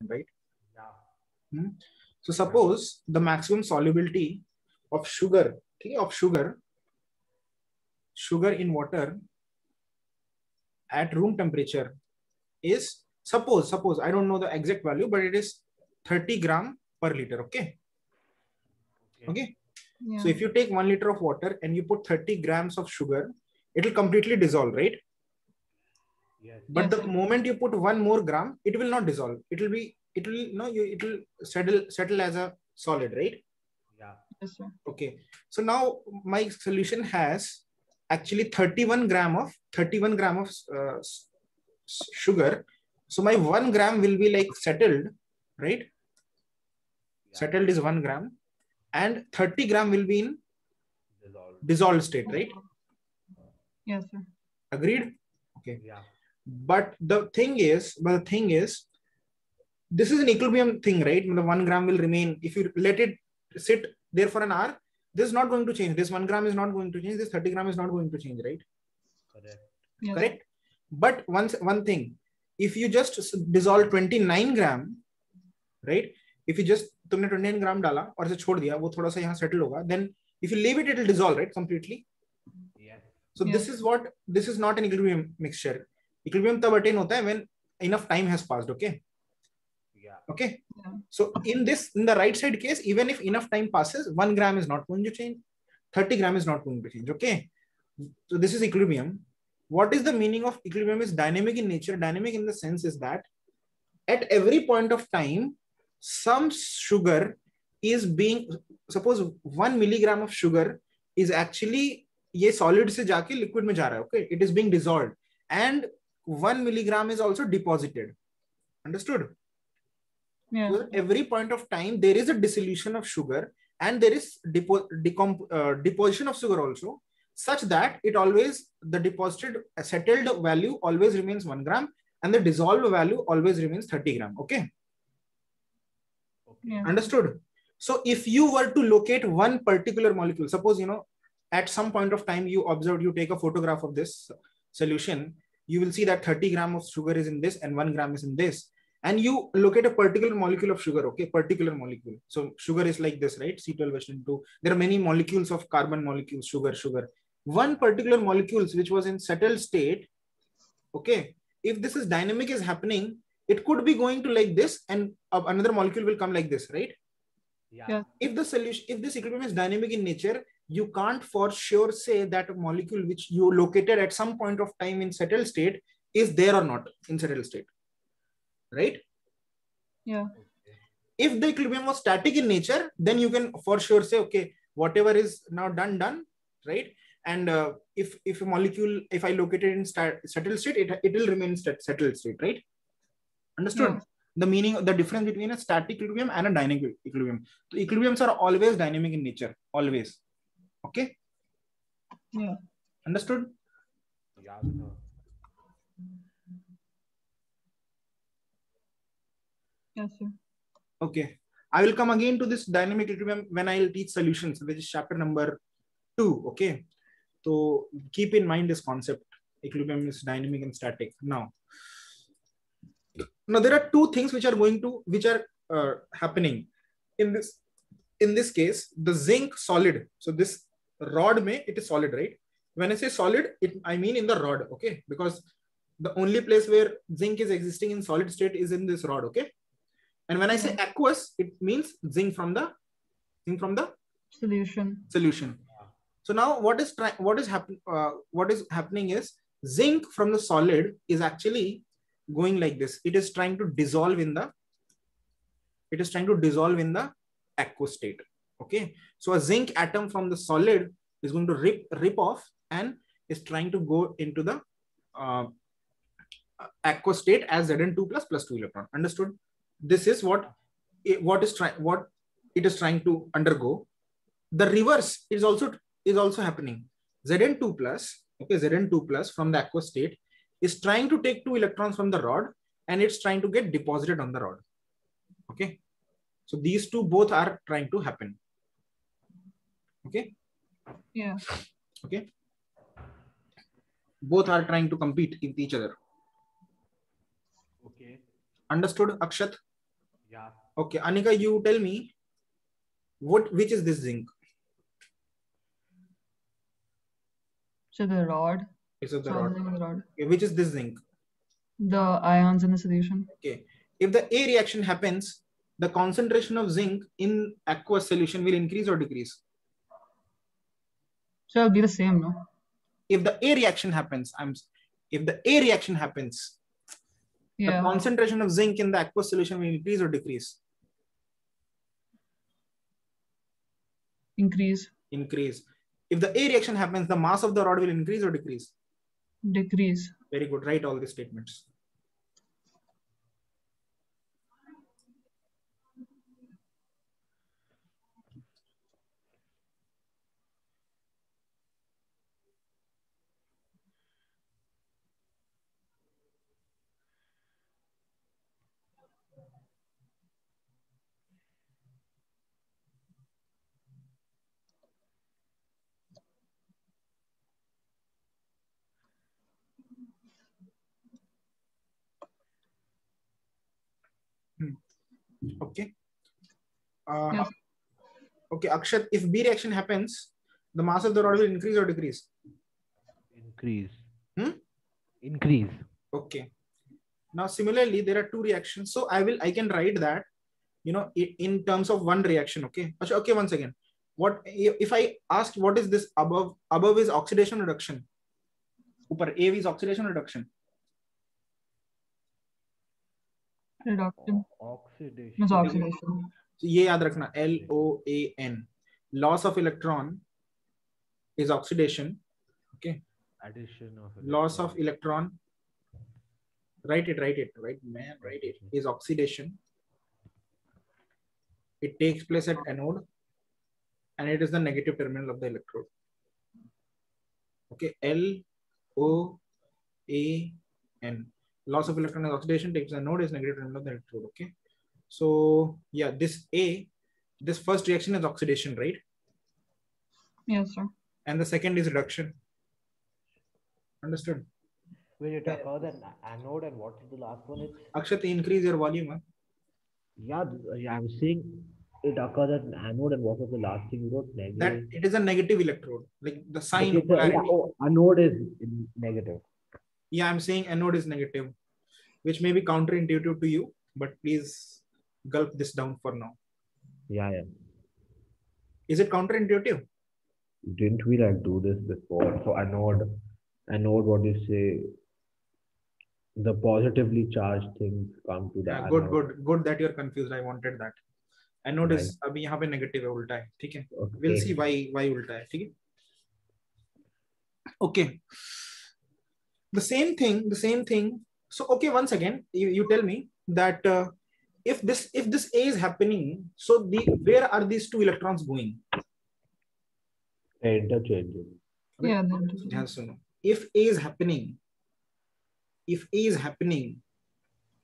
right? Yeah. So suppose the maximum solubility of sugar, okay, of sugar in water at room temperature is, suppose I don't know the exact value, but it is 30 gram per liter. Okay. Yeah. So if you take 1 liter of water and you put 30 grams of sugar, it will completely dissolve, right? Yes. But Yes, the sir. moment you put 1 more gram, it will not dissolve. It will settle as a solid, right? Yeah. Yes, sir. Okay. So now my solution has actually 31 gram of sugar. So my 1 gram will be like settled, right? Yeah. Settled is 1 gram, and 30 gram will be in Dissolved. dissolved state, right? Yes, sir. Agreed? Okay. Yeah. But the thing is, this is an equilibrium thing, right? The 1 gram will remain. If you let it sit there for an hour, this is not going to change. This 1 gram is not going to change. This 30 gram is not going to change, right? Correct. Yes, sir. Correct. But one thing, if you just dissolve 29 gram, right? If you just तुमने 29 gram डाला और इसे छोड़ दिया, वो थोड़ा सा यहाँ settle होगा. Then if you leave it, it will dissolve, right? Completely. Yes. So Yes. this is not an equilibrium mixture. Equilibrium तब attain होता है when enough time has passed. Okay. Yeah. Okay. Yeah. So in the right side case, even if enough time passes, 1 gram is not going to change. 30 gram is not going to change. Okay. So this is equilibrium. What is the meaning of equilibrium? Is dynamic in nature. Dynamic in the sense is that at every point of time, some sugar is being, suppose 1 milligram of sugar is actually ये solid से जाके liquid में जा रहा है. Okay. It is being dissolved. And 1 milligram is also deposited. Understood? Yeah. So at every point of time, there is a dissolution of sugar and there is deposition of sugar also, such that it always, the deposited settled value always remains 1 gram and the dissolved value always remains 30 gram. Okay. Yeah. Understood? So if you were to locate one particular molecule, suppose, at some point of time you observed, you take a photograph of this solution, you will see that 30 gram of sugar is in this and 1 gram is in this. And you locate a particular molecule of sugar, okay, particular molecule. So sugar is like this, right? C12H2. There are many molecules of carbon molecules, sugar. One particular molecules which was in settled state, okay, if this is dynamic is happening, it could be going to like this and another molecule will come like this, right? Yeah. Yeah. If the solution, if this equilibrium is dynamic in nature, you can't for sure say that a molecule which you located at some point of time in settled state is there or not in settled state, right? Yeah. If the equilibrium was static in nature, then you can for sure say, okay, whatever is now done, right? And if a molecule, if I locate it in settled state, it will remain settled state, right? Understood? Yeah. The meaning, the difference between a static equilibrium and a dynamic equilibrium. So equilibriums are always dynamic in nature, always. Okay? Yeah. Understood? Yeah, sir. Yes, sir. Okay. I will come again to this dynamic equilibrium when I will teach solutions, which is chapter number 2. Okay. So keep in mind this concept. Equilibrium is dynamic and static. Now there are two things which are happening in this case. The zinc solid. So this rod may, it is solid, right? When I say solid, I mean in the rod, okay? Because the only place where zinc is existing in solid state is in this rod, okay? And when I say aqueous, it means zinc from the Solution. So now what is happening is zinc from the solid is actually going like this. It is trying to dissolve in the aqueous state. Okay. So a zinc atom from the solid is going to rip off and is trying to go into the aqueous state as Zn2 plus 2 electron. Understood? This is what it is trying to undergo. The reverse is also happening. Zn2 plus, okay, Zn2 plus from the aqueous state is trying to take 2 electrons from the rod and it's trying to get deposited on the rod. Okay. So these two both are trying to happen. Okay. Yeah. Okay. Both are trying to compete with each other. Okay. Understood, Akshat? Yeah. Okay, Anika, you tell me which is this zinc? So the rod. It's of the So rod. the rod. Okay, which is this zinc? The ions in the solution. Okay, if the A reaction happens, the concentration of zinc in aqueous solution will increase or decrease? So it'll be the same, no? If the A reaction happens, if the A reaction happens, the Yeah. concentration of zinc in the aqueous solution will increase or decrease? Increase. Increase. If the A reaction happens, the mass of the rod will increase or decrease? Decrease. Very good. Write all these statements. Okay. Yes. Okay, Akshat, if B reaction happens, the mass of the rod will increase or decrease? Increase. Hmm? Increase. Okay. Now, similarly, there are two reactions. So I can write that, in terms of one reaction. Okay. Okay, once again, what if I asked what is this above? Above is oxidation reduction. Upar A is oxidation reduction. Reduction. Oxidation. It's oxidation. So ये याद रखना, LOAN. Loss of electron is oxidation. Okay. Addition of Loss of electron. Write it, man. Write it. Is oxidation. It takes place at anode, and it is the negative terminal of the electrode. Okay. LOAN. Loss of electron is oxidation, takes the anode, is negative terminal of the electrode. Okay. So yeah, this first reaction is oxidation, right? Yes, sir. And the second is reduction. Understood? Wait, it occurs at anode, and what is the last one? It's Akshat, increase your volume. Huh? yeah, I'm saying it occurs at anode, and what was the last thing you wrote? That Negative. it is a negative electrode, like the sign. Okay, anode is negative. Yeah, I'm saying anode is negative, which may be counterintuitive to you, but please gulp this down for now. Yeah. Is it counterintuitive? Didn't we do this before? So anode, what do you say? The positively charged things come to the anode. Good that you're confused. I wanted that. Anode is अभी यहाँ पे negative है, उल्टा है, ठीक है? We'll see why उल्टा है, ठीक है? Okay. The same thing. So okay, once again, you tell me that if this A is happening, so where are these two electrons going? Interchanging. Yeah. If A is happening,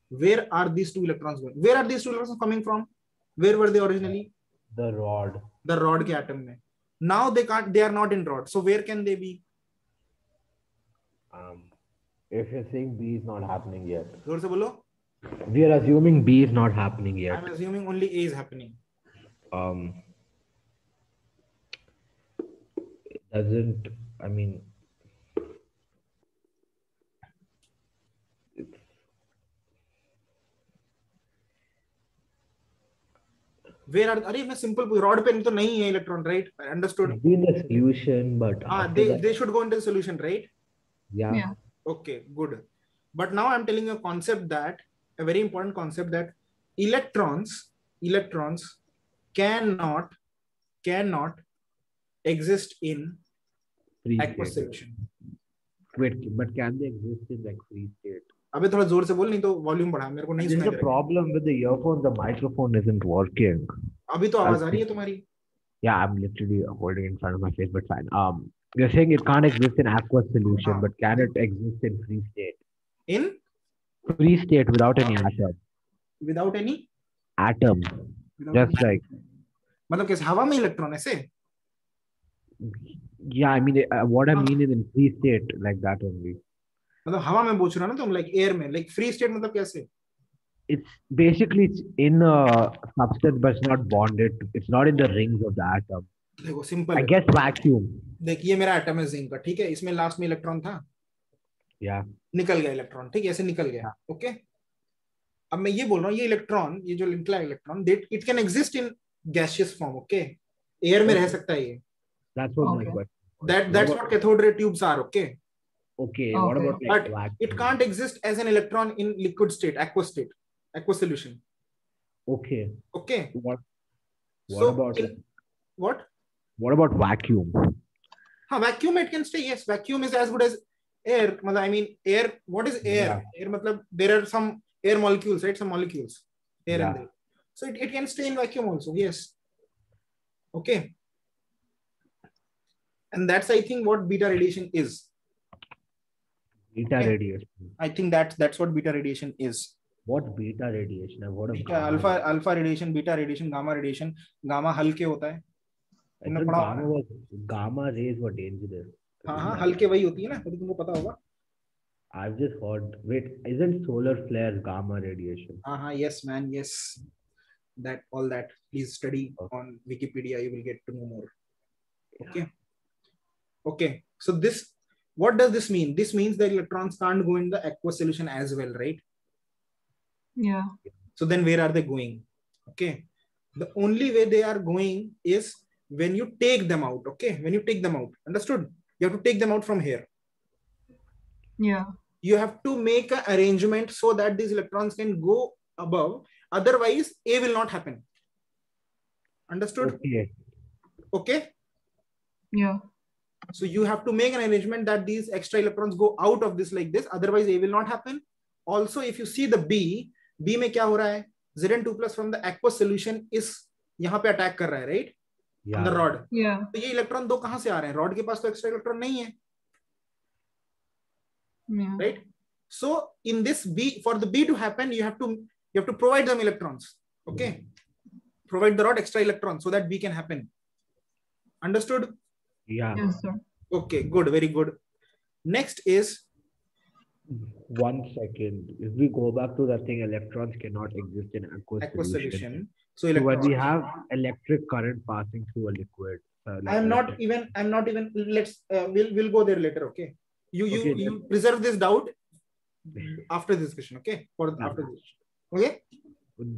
where are these two electrons going? Where are these two electrons coming from? Where were they originally? The rod. The rod के atom में. Now they are not in rod. So where can they be? If you're saying B is not happening yet. जोर से बोलो. We are assuming B is not happening yet. I'm assuming only A is happening. It doesn't, I mean, Where are? अरे मैं simple rod पे तो नहीं है electron, right? I understood. In the solution, but they should go into the solution, right? Yeah. Okay, good. But now I'm telling you a concept, that a very important concept, that electrons cannot exist in aqueous solution. Wait, but can they exist in like free state? अबे थोड़ा जोर से बोल, नहीं तो volume बढ़ा, मेरे को नहीं सुनाई दे रहा. There's a problem with the earphone. The microphone isn't working. अभी तो आवाज आ रही है तुम्हारी. Yeah, I'm literally holding it in front of my face, but fine. You're saying it can't exist in aqueous solution, but can it exist in free state? In free state without any atom. Without any atom. Just like. मतलब कैसे, हवा में electron ऐसे? Yeah, I mean, what I mean is in free state, like that only. मतलब हवा में पूछ रहा ना तुम, like air में, like free state मतलब कैसे? it's basically it's in a substance, but it's not bonded. It's not in the rings of the atom. देखो सिंपल I है. guess vacuum. देख ये मेरा एटम है जिंक का, ठीक है, इसमें लास्ट में इलेक्ट्रॉन था, Yeah. निकल गया इलेक्ट्रॉन, ठीक है, ऐसे निकल गया. Yeah. ओके, अब मैं ये बोल रहा हूँ ये इलेक्ट्रॉन, ये जो निकला electron, it can exist in gaseous form. Okay, air में रह सकता है ये. That's what my Okay. question. That's what cathode ray tubes are. Okay, Okay. What Okay. about like but vacuum? it can't exist as an electron in liquid state, aqueous solution. Okay. Okay, What so about what? what about vacuum? Vacuum it can stay. Yes, vacuum is as good as air. I mean, air. What is air? Yeah. Air, there are some air molecules, right? Some molecules, air Yeah. in there. So it can stay in vacuum also. Yes. Okay. And that's, I think, what beta radiation is. Beta Okay. radiation. I think that's what beta radiation is. What beta radiation? I've heard of Beta, alpha radiation, beta radiation, gamma radiation. Gamma हल्के होता है. I thought gamma rays were dangerous. हाँ हल्के वही होती है ना, तो तुमको पता होगा. I've just heard. Wait, isn't solar flares gamma radiation? Yes man, yes. All that. Please study on Wikipedia. You will get to know more. Okay. Okay. So what does this mean? This means that electrons can't go in the aqueous solution as well, right? Yeah. So then where are they going? Okay. The only way they are going is when you take them out. Okay. When you take them out. Understood? You have to take them out from here. Yeah. You have to make an arrangement so that these electrons can go above. Otherwise, A will not happen. Understood? Okay. Okay. Yeah. So you have to make an arrangement that these extra electrons go out of this like this. Otherwise, A will not happen. Also, if you see the B में क्या हो रहा है? Zn2 plus from the aqueous solution is यहाँ पे attack कर रहा है, right? Yeah. On the rod. Yeah. तो ये इलेक्ट्रॉन दो कहां से आ रहे हैं? रॉड के पास तो एक्स्ट्रा इलेक्ट्रॉन नहीं है. Yeah. Right? So in this B, for the B to happen, you have to provide them electrons. Okay. Provide the rod extra electrons so that B can happen. Understood? Yeah. Yes, sir. Okay, good, very good. Next is 1 second. If we go back to the thing, electrons cannot exist in aqueous solution. So when we have electric current passing through a liquid, I'm not even. Let's we'll go there later. Okay. You preserve this doubt after this discussion. Okay. After this. Okay.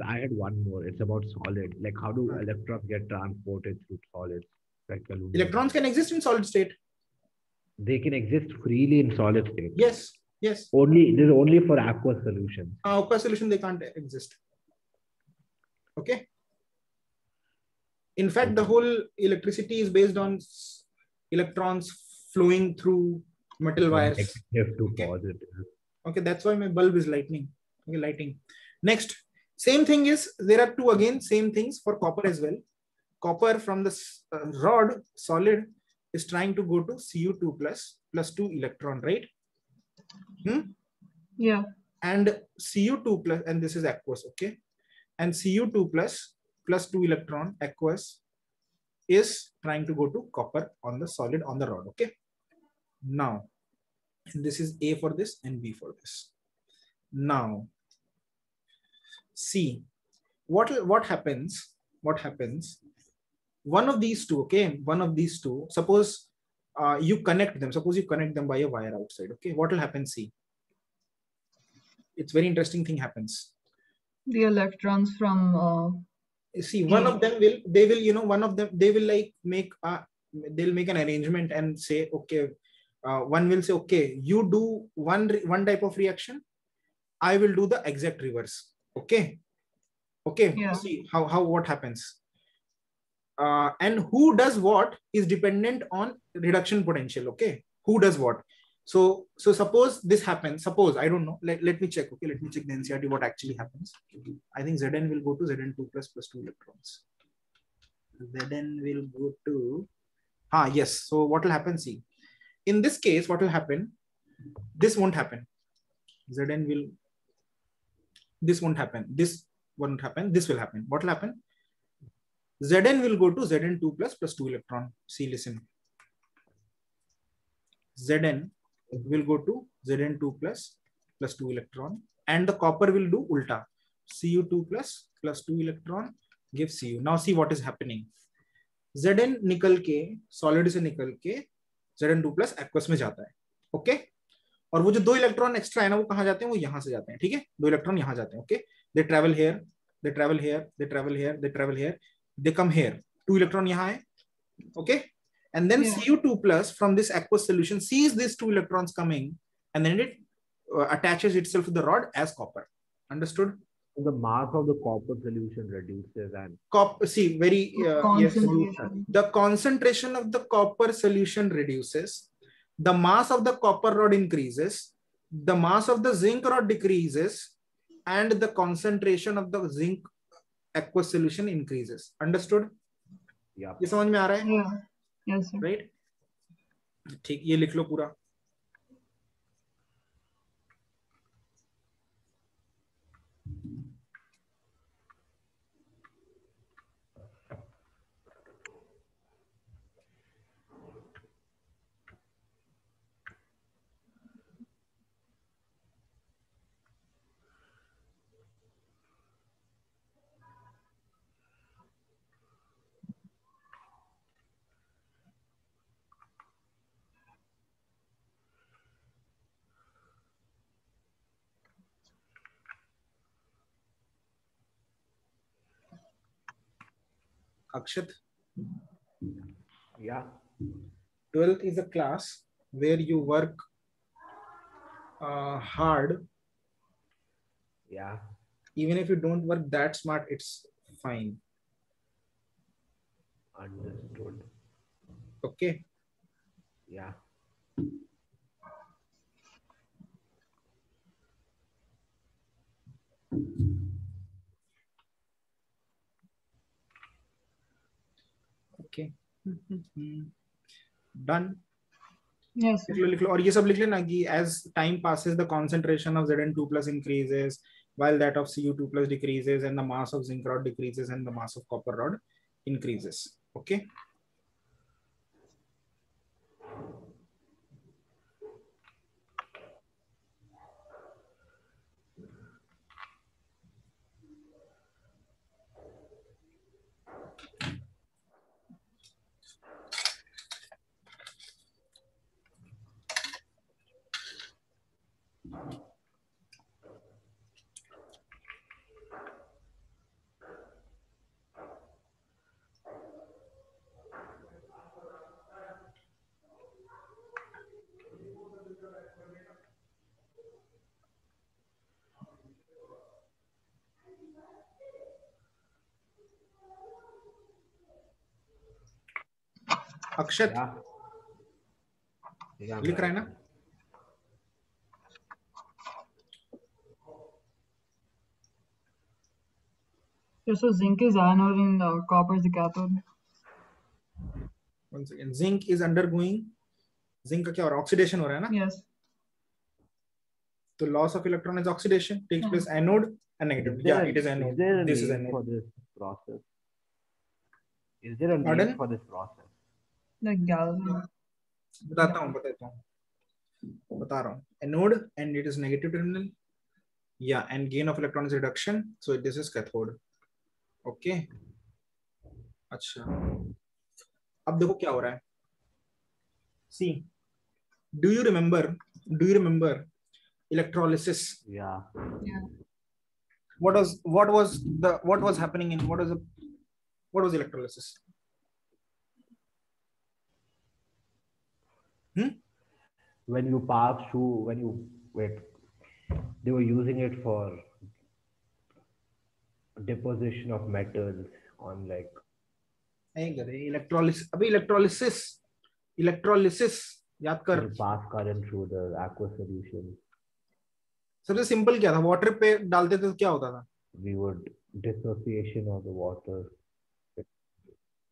I had one more. It's about solid. Like how do electrons get transported through solids? Like electrons can exist in solid state. They can exist freely in solid state. Yes. This is only for aqueous solutions. Aqueous solution they can't exist. Okay. In fact, the whole electricity is based on electrons flowing through metal wires. Negative to positive. Okay, that's why my bulb is lighting. Okay, lighting. Next, same thing is, there are two again, same things for copper as well. Copper from the rod, solid, is trying to go to Cu2 plus 2 electron, right? Yeah. And Cu2 plus, and this is aqueous, okay? And Cu2 plus 2 electron aqueous is trying to go to copper on the solid on the rod, okay? Now, this is A for this and B for this. Now, see, what happens? One of these two, okay? One of these two, suppose you connect them. Suppose you connect them by a wire outside, okay? What will happen? See, it's very interesting thing happens. The electrons from see, one of them will, one of them, they will like make they'll make an arrangement and say, okay, one will say, okay, you do one type of reaction, I will do the exact reverse. Okay. Yeah. See what happens. And who does what is dependent on reduction potential. Okay. Who does what? So suppose this happens. Suppose, I don't know. Let me check. Okay. Let me check the NCERT what actually happens. I think Zn will go to Zn2 plus 2 electrons. Zn will go to, yes. So what will happen? See, in this case, what will happen? This won't happen. This won't happen. This won't happen. This will happen. What will happen? Zn will go to Zn2 plus 2 electron. See, listen. Zn will go to Zn2 plus 2 electron, and the copper will do ulta. Cu2 plus 2 electron gives Cu. Now see what is happening. Zn निकल के solid से निकल के Zn2 plus aqueous में जाता है. Okay, और वो जो 2 इलेक्ट्रॉन एक्स्ट्रा है ना, वो कहां जाते हैं? वो यहां से जाते हैं. ठीक है, 2 इलेक्ट्रॉन यहां जाते हैं. Okay, they travel here, they travel here, they travel here, they travel here, they come here. 2 electron यहां है. Okay, and then Cu2 plus from this aqueous solution sees these 2 electrons coming, and then it attaches itself to the rod as copper. Understood? The mass of the copper solution reduces and See, very yes, Concentration. the concentration of the copper solution reduces, the mass of the copper rod increases, the mass of the zinc rod decreases, and the concentration of the zinc aqueous solution increases. Understood? yeah. ये समझ में आ रहा है? Yeah. Yes, sir. Right, ठीक, ये लिख लो पूरा. Akshat, Yeah. 12th is a class where you work hard. Yeah. Even if you don't work that smart, it's fine. Understood. Okay. Yeah. Okay. Done. Yes, sir. लिख लो, और ये सब लिख लेना कि as time passes the concentration of Zn2 plus increases while that of Cu2 plus decreases, and the mass of zinc rod decreases and the mass of copper rod increases. Okay. Akshat, Yeah. लिख रहा है ना? So zinc is anode and copper is the cathode. Once again, zinc is undergoing, zinc का क्या हो रहा है? Oxidation हो रहा है ना? Yes. तो loss of electron is oxidation, takes place anode and negative. Yeah, it is anode. Is there a This is name anode. for this process? Is there a Pardon? name for this process? The galvanic. बताता हूँ, बता रहा हूँ. Anode and it is negative terminal. Yeah, and gain of electron is reduction. So this is cathode. Okay. अच्छा, अब देखो क्या हो रहा है. See, do you remember electrolysis? Yeah. Yeah. What was happening in what was electrolysis? When you pass through, they were using it for deposition of metals on like. Electrolysis. अभी electrolysis याद कर. You pass current through the aqueous solution. सबसे simple क्या था? Water पे डालते थे तो क्या होता था? We would dissociation of the water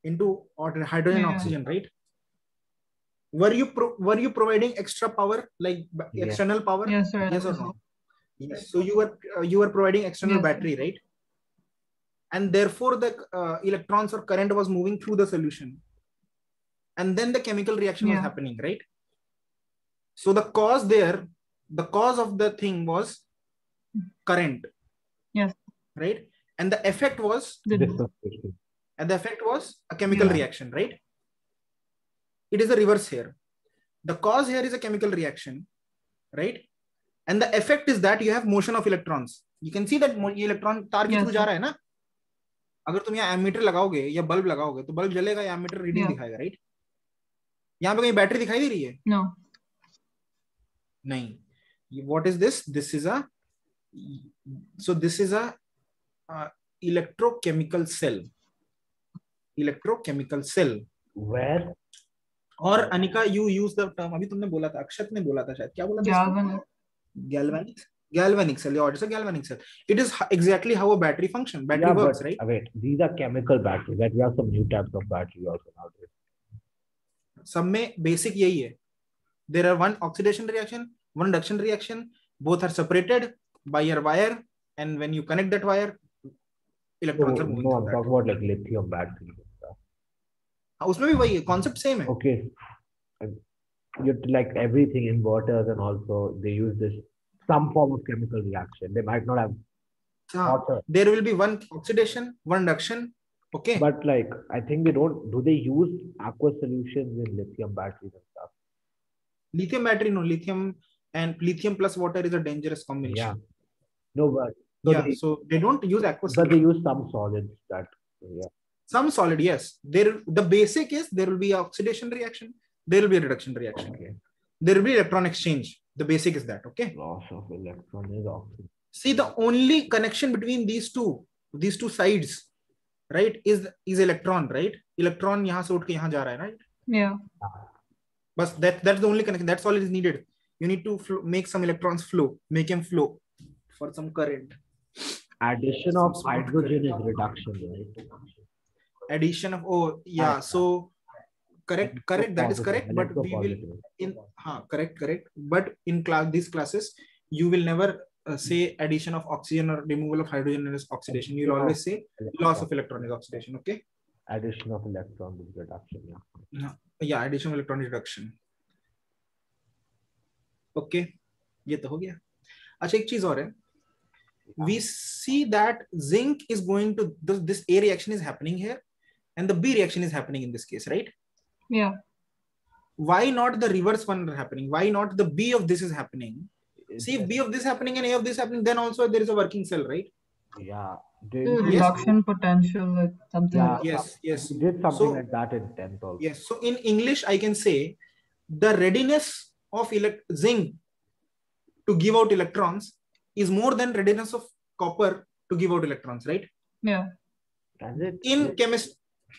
into hydrogen and oxygen, right? Were you providing extra power, like external power? Yes, sir. Yes or no? Yes. So you were providing external battery, right? And therefore the electrons or current was moving through the solution, and then the chemical reaction was happening, right? So the cause of the thing was current. Yes. right? And the effect was Dissociation. a chemical Yeah. reaction, right? It is a reverse here. The cause here is a chemical reaction, right? And the effect is that you have motion of electrons. You can see that electron तार के Yes, through जा sir. रहा है ना. अगर तुम यहाँ ammeter लगाओगे या बल्ब लगाओगे तो बल्ब जलेगा या एमीटर रीडिंग Yeah. दिखाएगा, राइट? यहाँ पे कहीं बैटरी दिखाई दे रही है? No. नहीं. What is this? This is a electrochemical cell. Electrochemical cell. Where? और Anika, you use the term, अभी तुमने बोला था, अक्षत ने बोला था शायद, क्या बोला था? Galvanic cell. Yeah, it's a galvanic cell. It is exactly how a battery function. Battery works, right? Wait, these are chemical batteries. That we have some new types of battery also nowadays. सब में basic यही है. There are one oxidation reaction, one reduction reaction. Both are separated by a wire, and when you connect that wire, electrons are moving. No, I'm talking about like lithium batteries and stuff. उसमें भी वही है, concept same है. Okay, you like everything inverters, and also they use this some form of chemical reaction. They might not have water. There will be one oxidation, one reduction. Okay. But like, I think they don't. Do they use aqueous solutions in lithium batteries and stuff? Lithium battery, no. Lithium and lithium plus water is a dangerous combination. Yeah. No, but so they don't use aqueous. But they use some solids that. Yeah. Some solid, yes. The basic is there will be oxidation reaction. There will be a reduction reaction. Okay. There will be electron exchange. The basic is that. Okay. Loss of electron is oxygen. See, the only connection between these two sides, right, is electron, right? Electron यहाँ से उठ के यहाँ जा रहा है, right? Yeah. But that's the only connection. That's all it is needed. You need to make some electrons flow, make them flow for some current. Addition of hydrogen is reduction, right? Addition of so correct. That is correct. But we will correct. But in these classes, you will never say addition of oxygen or removal of hydrogen is oxidation. You will always say loss of electron is oxidation. Okay. Addition of electron is reduction. Yeah. Addition of electron is reduction. Okay. ये तो हो गया. अच्छा, एक चीज और है. We see that zinc is going to this A reaction is happening here, and the B reaction is happening in this case, right? Yeah. Why not the reverse one happening? Why not the B of this is happening? See, if B of this happening and A of this happening, then also there is a working cell, right? Yeah. Reduction potential, like something. Yeah, yes. We did something like that in 10th also. Yes. So in English, I can say the readiness of zinc to give out electrons is more than readiness of copper to give out electrons, right? Yeah. In chemistry.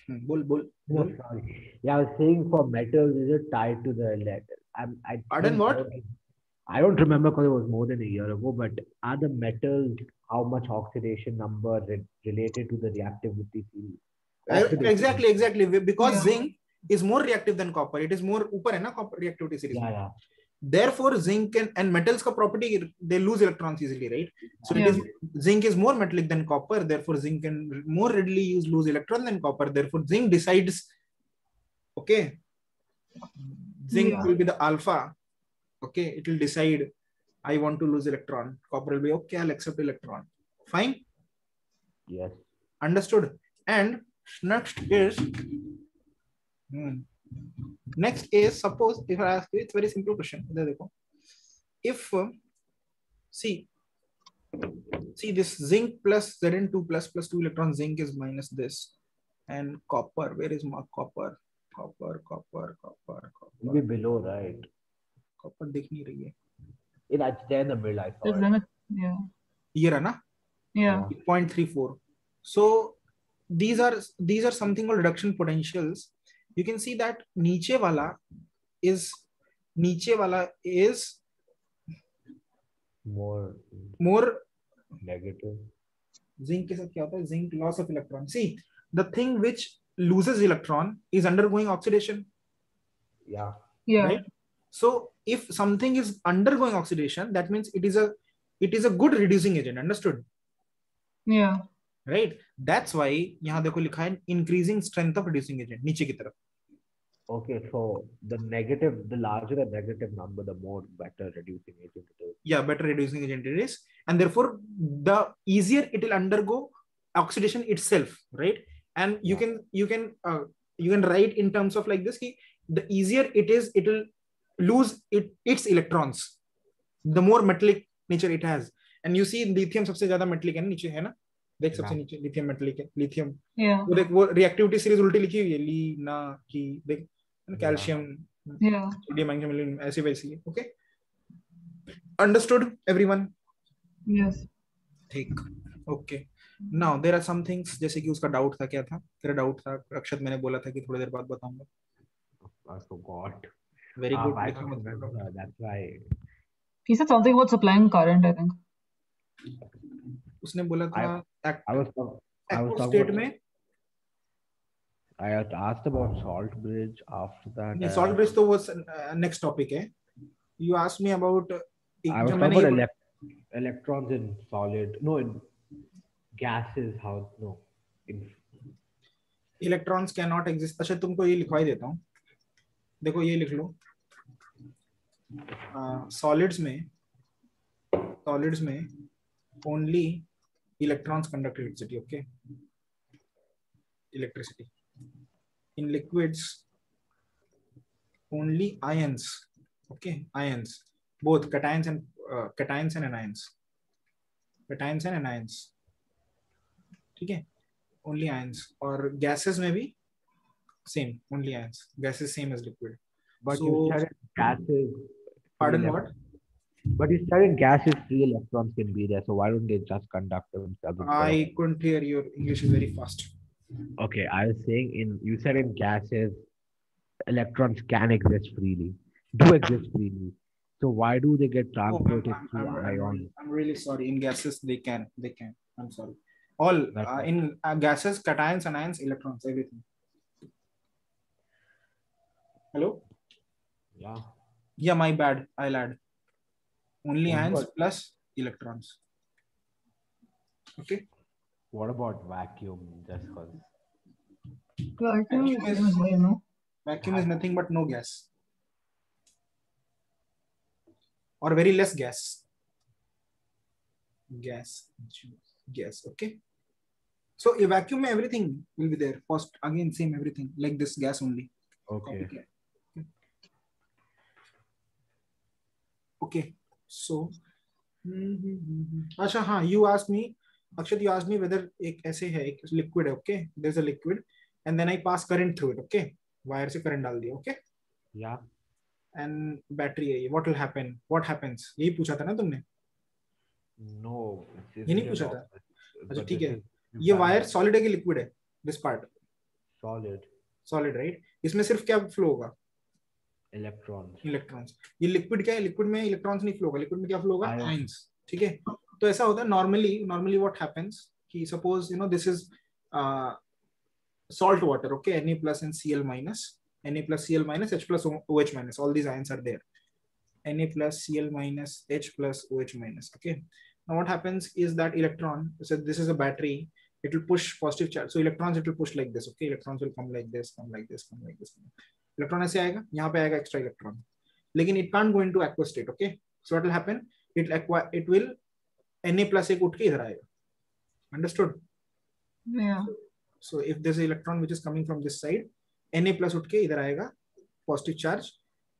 No, sorry. Yeah, I was saying for metals, is it tied to the lead? Pardon, what? I don't remember because it was more than a year ago, but are the metals, how much oxidation number related to the reactivity field? Exactly. Because zinc is more reactive than copper. It is more upper hai na copper reactivity series. Yeah. Therefore, zinc and metals ka property, they lose electrons easily, right? So zinc is more metallic than copper. Therefore, zinc can more readily lose electron than copper. Therefore, zinc decides, okay, zinc will be the alpha. Okay, it will decide, I want to lose electron. Copper will be, okay, I'll accept electron. Fine? Yes. Understood. And next is, suppose if I ask you, it's a very simple question. If, see this zinc plus Zn2 plus 2 electron, zinc is minus this. And copper, where is my copper? Copper. It'll be below, right? Copper दिख नहीं रही है. It's there in the middle, I saw it. Yeah. ये रहा ना? Yeah. 0.34. So these are something called reduction potentials. You can see that नीचे वाला is more negative. Zinc के साथ क्या होता है? Zinc loss of electron. See, the thing which loses electron is undergoing oxidation. Yeah. Right? So if something is undergoing oxidation, that means it is a good reducing agent. Understood? Yeah. Right? That's why यहाँ देखो लिखा है increasing strength of reducing agent नीचे की तरफ. Okay, so the larger the negative number, the more better reducing agent it is. Yeah, better reducing agent it is. and therefore the easier it will undergo oxidation itself, right? And you can write in terms of like this, the easier it is, it will lose its electrons, the more metallic nature it has. And you see lithium सबसे ज्यादा metallic है ना, नीचे है ना, देख सबसे नीचे lithium metallic है, lithium. वो देख वो reactivity series उल्टी लिखी हुई है, ली ना की, देख calcium, sodium, magnesium, ऐसे वैसे ही. Okay, understood everyone? Yes. ठीक. Okay. Now there are some things, जैसे कि उसका डाउट था, क्या था तेरा डाउट था अक्षत? मैंने बोला था कि थोड़ी देर बाद बताऊंगा. I forgot. Very good. I don't remember. That's why. He said something about supplying current, I think. उसने बोला था I was state में. I had asked about salt bridge. After that, नहीं, salt bridge तो वो next topic है. You asked me about. I was talking about electrons in solid. No, in gases. How? No. Electrons cannot exist. अच्छा, तुमको ये लिखवाई देता हूँ. देखो ये लिख लो. Solids में only electrons conduct electricity. Okay. Electricity. In liquids, only ions. Okay, ions. Both cations and anions. Cations and anions. ठीक है. Only ions. और gases में भी same. Only ions. Gases same as liquid. But so, you said gases. Pardon what? But you said in gases, free electrons can be there. So why don't they just conduct themselves? I couldn't hear. Your English is very fast. Okay, I was saying you said in gases, electrons can exist freely, do exist freely. So why do they get transported through ions? I'm really sorry. In gases, they can. I'm sorry. All in gases, cations, anions, electrons, everything. Hello? Yeah. Yeah, my bad. I'll add. Only ions plus electrons. Okay. What about vacuum? Just because. Vacuum is nothing but no gas. Or very less gas. Gas. Okay. So a vacuum, everything will be there. First, again, same everything. Like this gas only. Okay. Okay. So, अच्छा हाँ, you asked me, Akshat, you asked me whether एक ऐसे है, एक liquid है, okay? There's a liquid, and then I pass current through it, okay? Wire से current डाल दिया, okay? Yeah. And battery है ये. What will happen? What happens? यही पूछा था ना तुमने? No. ये नहीं पूछा था. अच्छा ठीक है. ये wire solid है कि liquid है? This part. Solid, right? इसमें सिर्फ क्या flow होगा? इलेक्ट्रॉन्स. ये लिक्विड क्या है? लिक्विड में इलेक्ट्रॉन्स नहीं फ्लो होगा. लिक्विड में क्या फ्लो होगा? आयंस. ठीक है. तो ऐसा होता है नॉर्मली व्हाट हैपेंस कि suppose this is salt water, okay? Na plus and Cl minus, Na plus Cl minus, H plus OH minus, all these ions are there. Na plus Cl minus, H plus OH minus, okay? Now what happens is that electron, so this is a battery, it will push positive charge, so electrons it will push like this, okay? Electrons will come like this, come like this, come like this. Electron ऐसे आएगा, यहाँ पे आएगा extra electron, लेकिन it can't go into aqueous state, okay? So what will happen? It will Na plus एक उठ के इधर आएगा. Understood? Yeah. So if there's an electron which is coming from this side, Na plus उठ के इधर आएगा, positive charge,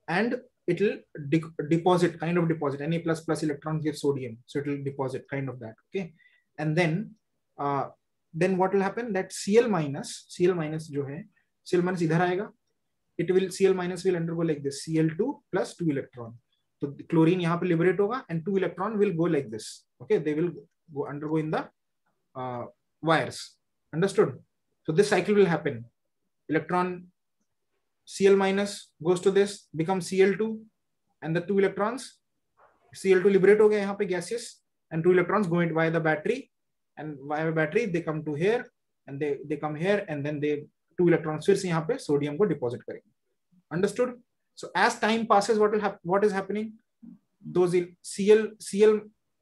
and it will deposit, kind of deposit. Na plus plus electron gives sodium, so it will deposit kind of that, okay? And then what will happen? That Cl minus जो है, Cl minus इधर आएगा. Cl minus will undergo like this, Cl2 plus 2 electron. So the chlorine यहाँ पे liberate होगा and 2 electron will go like this. Okay, they will undergo in the wires. Understood? So this cycle will happen. Electron Cl minus goes to this, becomes Cl2, and the 2 electrons, Cl2 liberate हो गया यहाँ पे gaseous, and 2 electrons go in via the battery, and via battery they come to here, and they come here, and then they 2 electrons फिर से यहाँ पे sodium को deposit करेंगे. Understood? So as time passes, what is happening? Those Cl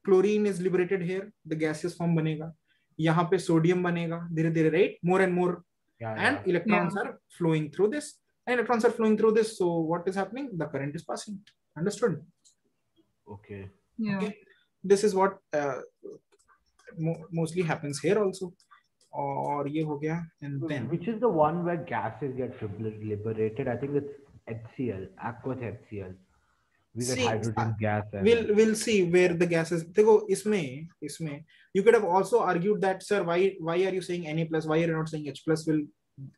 chlorine is liberated here, the gaseous form बनेगा. यहाँ पे sodium बनेगा धीरे धीरे, right? More and more, and electrons are flowing through this. And electrons are flowing through this. So what is happening? The current is passing. Understood? Okay. Yeah. Okay. this is what mostly happens here also. और ये हो गया, and then Which is the one where gases get liberated? I think it's HCl, aqueous HCl. We get see, hydrogen gas and we'll see where the gases. देखो इसमें you could have also argued that, sir, why are you saying Na plus, why are you not saying H plus will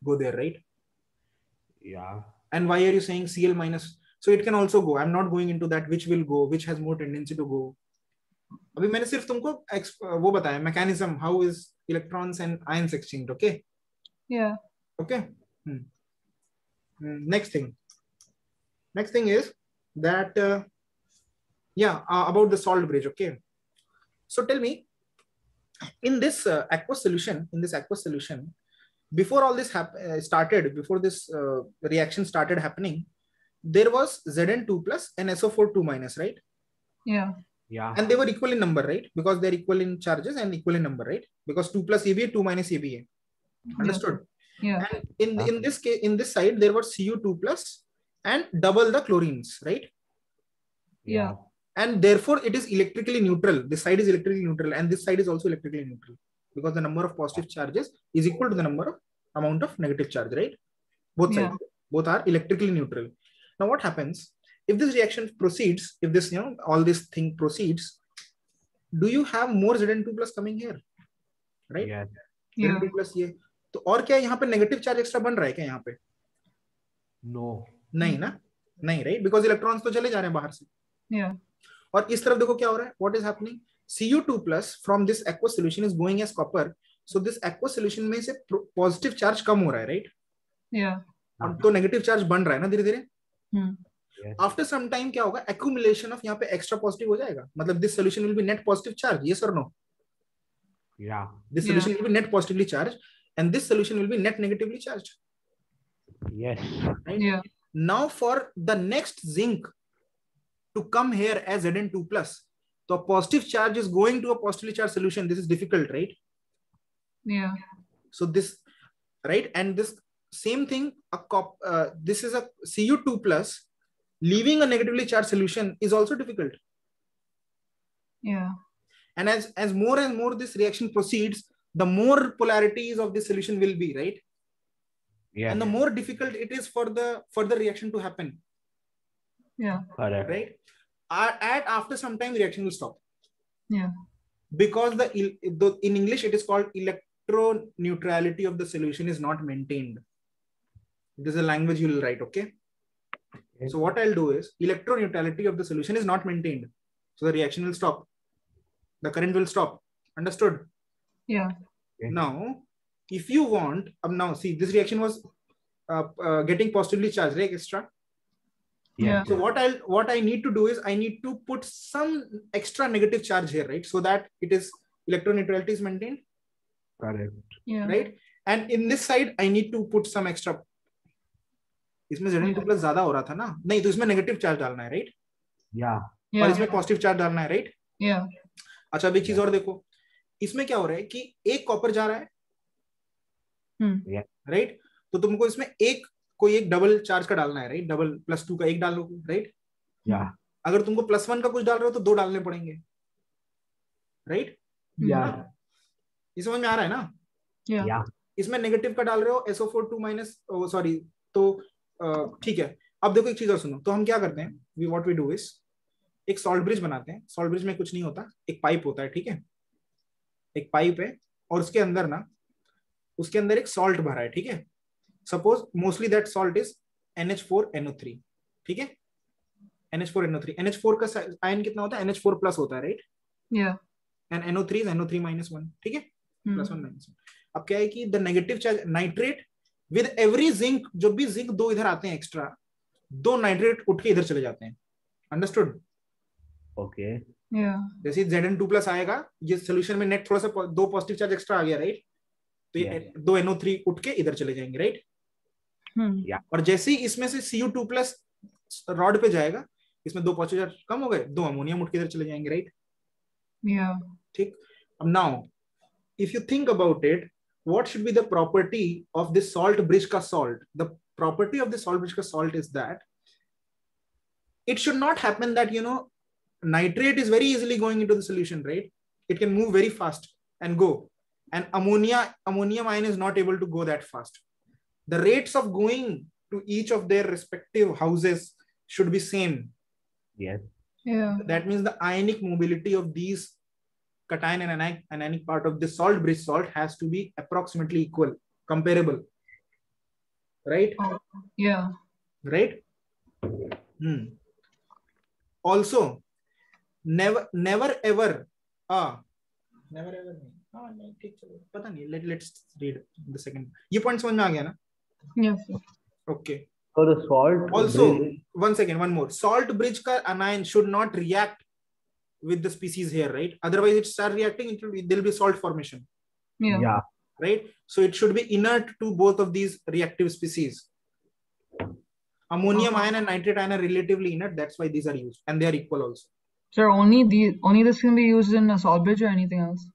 go there, right? yeah. And why are you saying Cl minus? So it can also go. I'm not going into that which will go, which has more tendency to go. अभी मैंने सिर्फ तुमको वो बताया mechanism, how is electrons and ions exchanged. Okay. Yeah. Okay. Next thing is that about the salt bridge. Okay. So tell me, in this aqueous solution, before all this started, before this reaction started happening, there was Zn2 plus and SO4 2 minus, right? Yeah. Yeah. And they were equal in number, right? Because they're equal in charges and equal in number, right? Because 2 plus EVA, 2 minus EVA. Understood? Yeah. And in this case, in this side, there was Cu2 plus and double the chlorines, right? Yeah. And therefore, it is electrically neutral. This side is electrically neutral, and this side is also electrically neutral because the number of positive charges is equal to the amount of negative charge, right? Both sides, both are electrically neutral. Now, what happens if this reaction proceeds? If this, all this thing proceeds, do you have more Zn2 plus coming here, right? Yeah. Zn2 plus ये तो और क्या यहाँ पे negative charge extra बन रहा है क्या यहाँ पे? No. नहीं ना, नहीं, right? Because इलेक्ट्रॉन्स तो चले जा रहे हैं बाहर से. Yeah. और इस तरफ देखो क्या हो रहा है. What is happening? Cu2 plus from this aqueous solution is going as copper. So this aqueous solution में से पॉजिटिव चार्ज कम हो रहा है, right? Yeah. और तो नेगेटिव चार्ज बन रहा है ना धीरे धीरे. After some time क्या होगा? Accumulation of यहाँ पे extra positive हो जाएगा. मतलब this solution will be net positive charge. Yes or no? Yeah. This solution will be net positively charged, and this solution will be net negatively charged. Yes. Right? Yeah. Now for the next zinc to come here as Zn2 plus, the positive charge is going to a positively charged solution. This is difficult, right? Yeah. So this, right? And this same thing, this is a Cu2 plus leaving a negatively charged solution is also difficult. Yeah. And as more and more this reaction proceeds, the more polarities of this solution will be, right? Yeah. And the more difficult it is for the further reaction to happen. Yeah. Correct. Right? After some time, the reaction will stop. Yeah. Because in English it is called electroneutrality of the solution is not maintained. This is a language you will write, okay? So what I'll do is electroneutrality of the solution is not maintained. So the reaction will stop. The current will stop. Understood? Yeah. Now, if you want, now see this reaction was getting positively charged, right? Extra. Yeah. So what I need to do is I need to put some extra negative charge here, right? So that it is electroneutrality is maintained. Correct. Yeah. Right? And in this side, I need to put some extra. इसमें Zn2 plus ज्यादा हो रहा था ना? नहीं, तो इसमें negative charge डालना है, right? Yeah. और इसमें positive charge डालना है, right? Yeah. अच्छा, अब एक चीज और देखो, इसमें क्या हो रहा है कि एक कॉपर जा रहा है, राइट? तो तुमको इसमें कोई एक डबल चार्ज का डालना है, राइट? डबल +2 का एक डाल लो, राइट? अगर तुमको +1 का कुछ डाल रहे हो तो 2 डालने पड़ेंगे, राइट? ये समझ में आ रहा है ना? Yeah. इसमें नेगेटिव का डाल रहे हो SO4 2 माइनस, सॉरी, तो ठीक है. अब देखो एक चीज और सुनो, तो हम क्या करते हैं, व्हाट वी डू इज एक सॉल्ट ब्रिज बनाते हैं. सॉल्ट ब्रिज में कुछ नहीं होता, एक पाइप होता है, ठीक है? एक पाइप है और उसके अंदर एक सॉल्ट भरा है, ठीक है? Suppose mostly that salt is NH4NO3, ठीक है? NH4NO3. NH4 का आयन कितना होता है? NH4 प्लस होता है, right? And NO3 is NO3 -1, ठीक है? +1 -1. अब क्या है कि the negative charge nitrate with every zinc, जो भी जिंक 2 इधर आते हैं एक्स्ट्रा, 2 नाइट्रेट उठ के इधर चले जाते हैं. अंडरस्टूड? ओके. जैसे Zn2 प्लस आएगा, ये सोल्यूशन में नेट थोड़ा सा 2 पॉजिटिव चार्ज एक्स्ट्रा आ गया, राइट? तो ये 2 NO3 उठ के इधर चले जाएंगे, राइट? और जैसे ही इसमें से Cu2 प्लस रॉड पे जाएगा, इसमें 2 पॉजिटिव चार्ज कम हो गए, 2 अमोनियम उठ के इधर चले जाएंगे, राइट? ठीक. अब now if you think about it, what should be the property of this salt bridge ka salt? The property of the salt bridge ka salt is that it should not happen that nitrate is very easily going into the solution, right? It can move very fast and go. And ammonium ion is not able to go that fast. The rates of going to each of their respective houses should be same. Yes. Yeah. That means the ionic mobility of these cation and anionic part of the salt bridge salt has to be approximately equal, comparable, right? Oh, yeah. Right. Also, never ever never ever नहीं ठीक चलो पता नहीं let's read the second. ये point समझ में आ गया ना? Yes. Okay. So the salt Also, bridge, one more. Salt bridge ka anion should not react with the species here, right? Otherwise, it start reacting. There will be salt formation. Yeah. Right. So it should be inert to both of these reactive species. Ammonium ion and nitrate ion are relatively inert. That's why these are used, and they are equal also. Sir, only this can be used in a salt bridge or anything else?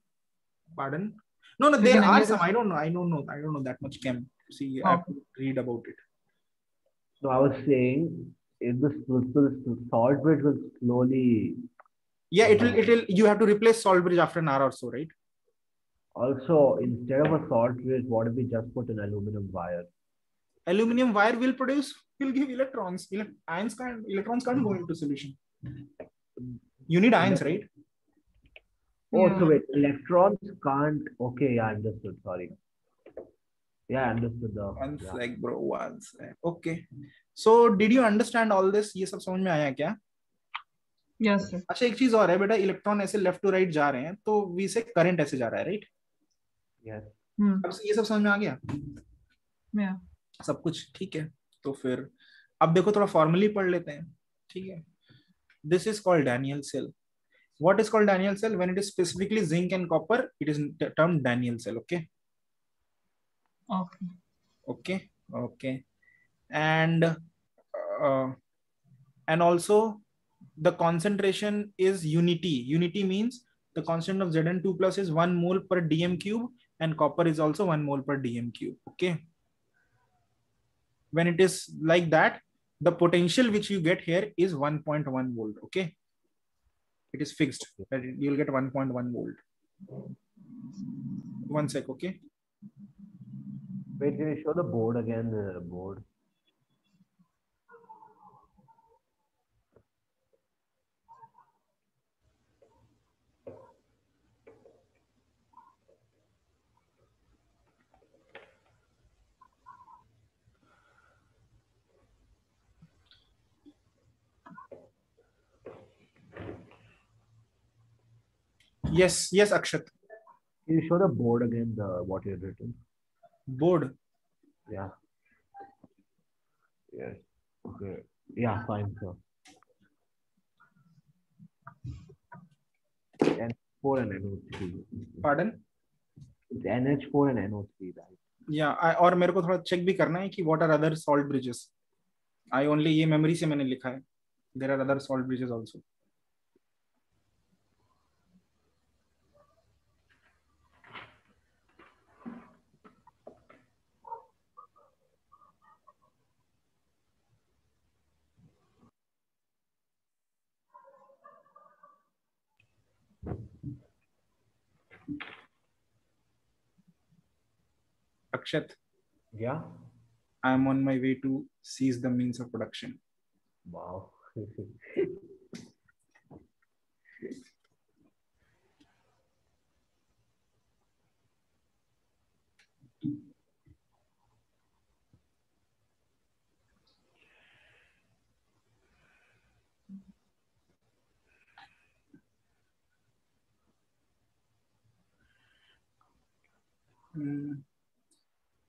Pardon? No, So there can any are of some. this- I don't know that much chem. See, I have to read about it. so I was saying, if the salt bridge will slowly. Yeah, it will. You have to replace salt bridge after an hour or so, right? Also, instead of a salt bridge, what if we just put an aluminum wire? Aluminum wire will give electrons. Electrons can't go into solution. You need ions, right? Oh, Yeah. so wait, electrons can't. Okay, yeah, understood. Sorry. Yeah, understood. One Yeah. sec, bro. One sec. Okay. So, did you understand all this? ये सब समझ में आया क्या? Yes, sir. अच्छा एक चीज और है बेटा, इलेक्ट्रॉन ऐसे लेफ्ट टू राइट जा रहे हैं तो वी से करंट ऐसे जा रहा है, राइट? Yes. अब ये सब समझ में आ गया? Yeah. सब कुछ ठीक है. तो फिर अब देखो थोड़ा फॉर्मली पढ़ लेते हैं, ठीक है? This is called Daniell cell. What is called Daniell cell? When it is specifically zinc and copper, it is termed Daniell cell. Okay. Okay. And also the concentration is unity. Unity means the constant of Zn2 plus is 1 mole per dm cube, and copper is also 1 mole per dm cube. Okay. When it is like that, the potential which you get here is 1.1 volt. Okay. It is fixed that you'll get 1.1 volt. One sec. Okay. Wait, can you show the board again? The board. Yes, Akshat. Can you show the board again? What you have written? Board. Yeah. Yes. Okay. Yeah, fine, sir. NH4 and NO3. Pardon? It's NH4 and NO3, right? Yeah, और मेरे को थोड़ा check भी करना है कि what are other salt bridges. I only ये memory से मैंने लिखा है. There are other salt bridges also. Akshat. Yeah. I am on my way to seize the means of production. Wow.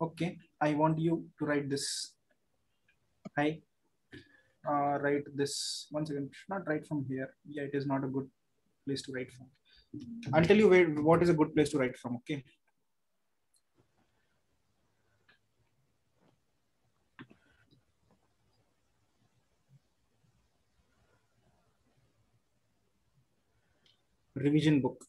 Okay, I want you to write this. Hi. Write this. One second. Not write from here. Yeah, it is not a good place to write from. I'll tell you what is a good place to write from. Okay. Revision book.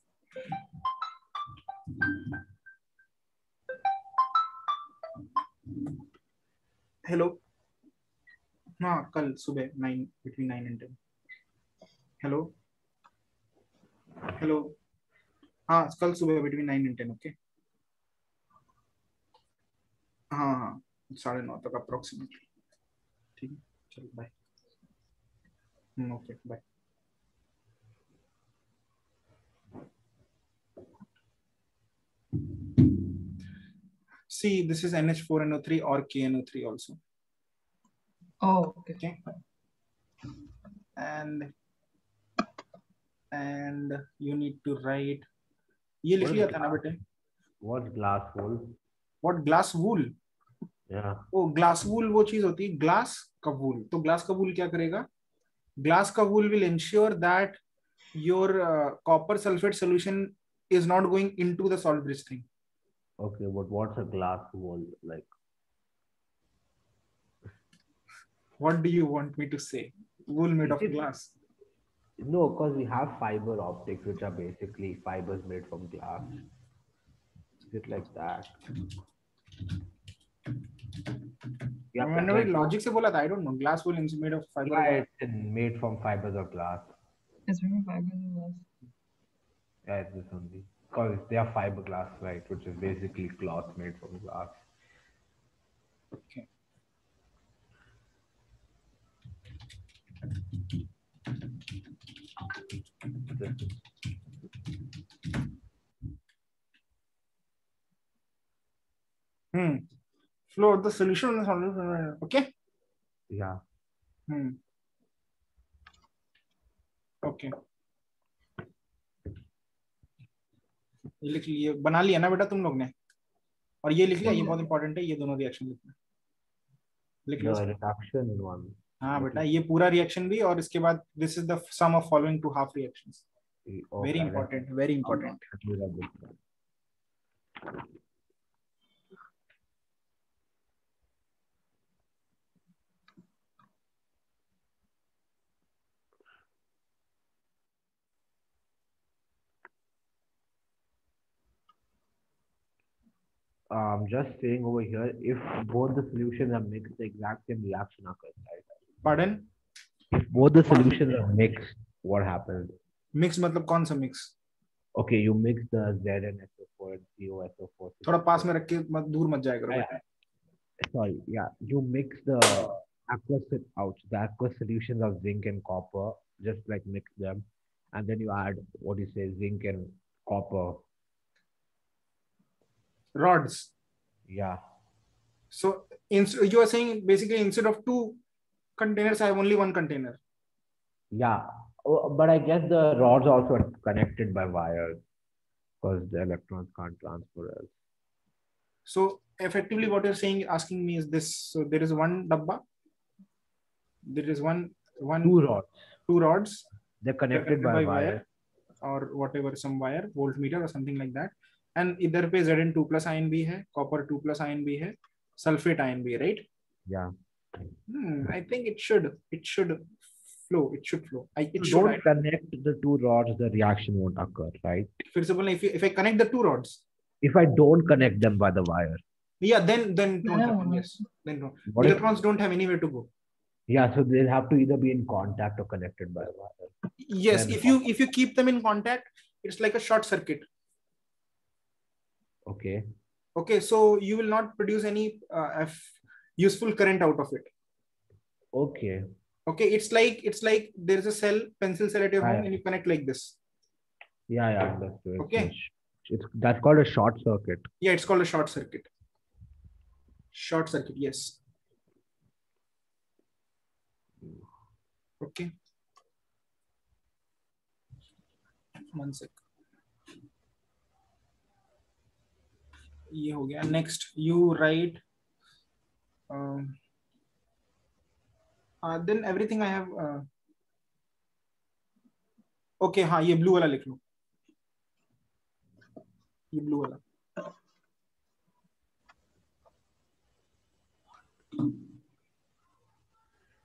Hello. हाँ कल सुबह 9 between 9 and 10. Hello. Hello, हाँ कल सुबह between 9 and 10. Okay, हाँ हाँ 9:30 तक approximately. ठीक है, चलो bye. Okay bye. See, this is NH4NO3 or KNO3 also. Oh, okay. Okay. And you need to write. ये लिख लिया था ना बेटे? What's glass wool? What glass wool? Yeah. वो glass wool वो चीज होती है glass का wool. तो glass का wool क्या करेगा? Glass का wool will ensure that your copper sulfate solution is not going into the solid bridge thing. Okay, but what's a glass wool like? What do you want me to say? Wool made of glass. No, because we have fiber optics, which are basically fibers made from glass. Is it like that? Yeah, मैंने like, logic से बोला था. I don't know. Glass wool is made of fiber. yeah, it's made from fibers of glass. It's from fibers of glass. Yeah, it's this only. Because they are fiberglass, right? Which is basically cloth made from glass. Okay. Flow the solution. Okay. Yeah. Okay. ये लिख लिए, बना लिया ना बेटा तुम लोग ने? और ये लिख लिया, ये बहुत इंपॉर्टेंट है, ये दोनों रिएक्शन लिखना. लिख लिया? Reduction in one. हाँ बेटा, ये पूरा रिएक्शन भी, और इसके बाद this is the sum of following two half reactions. Very important, very important. Just saying over here, if both the solutions are mixed, the exact same reaction occurs, right? Pardon? If both the solutions are mixed, what happens? Mix मतलब कौन सा mix? Okay, you mix the ZnSO4 and COSO4. थोड़ा पास में रख के मत, दूर मत जाया करो बेटा. Sorry, yeah, you mix the aqueous solutions of zinc and copper, just like mix them, and then you add what you say, zinc and copper rods. Yeah. So you are saying basically instead of 2 containers, I have only 1 container. Yeah, but I guess the rods also are connected by wires because the electrons can't transfer else. So effectively what you're saying, asking me is this. So there is one dabba. There is two rods. They're connected by wire or whatever, some wire, voltmeter or something like that. And इधर पे Zn2 plus ion भी है, copper 2 plus ion भी है, sulfate ion भी है, right? Yeah. I think it should flow. It should flow. Don't connect the 2 rods, the reaction won't occur, right? For example, if I connect the 2 rods. If I don't connect them by the wire. Yeah, then don't happen. Yes. Then no. Electrons don't have anywhere to go. Yeah, so they'll have to either be in contact or connected by a wire. Yes, if you keep them in contact, it's like a short circuit. Okay. Okay, so you will not produce any useful current out of it. Okay. Okay, it's like there's a pencil cell at your home, and you connect like this. Yeah, understood. Okay. That's called a short circuit. Yeah, it's called a short circuit. Short circuit, yes. Okay. 1 sec. ये हो गया. Next, you write. Then everything I have. Okay, हाँ ये blue वाला लिख लो. ये blue वाला.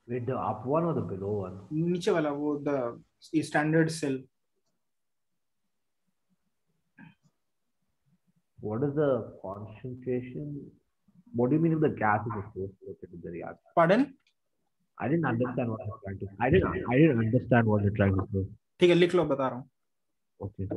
Wait, the up one or the below one? नीचे वाला, वो the standard cell. What is the concentration? What do you mean if the gas is associated with the reaction? Pardon? I didn't understand what you're trying to say. I didn't understand what you're trying to say. ठीक है, लिख लो, बता रहा हूँ. Okay.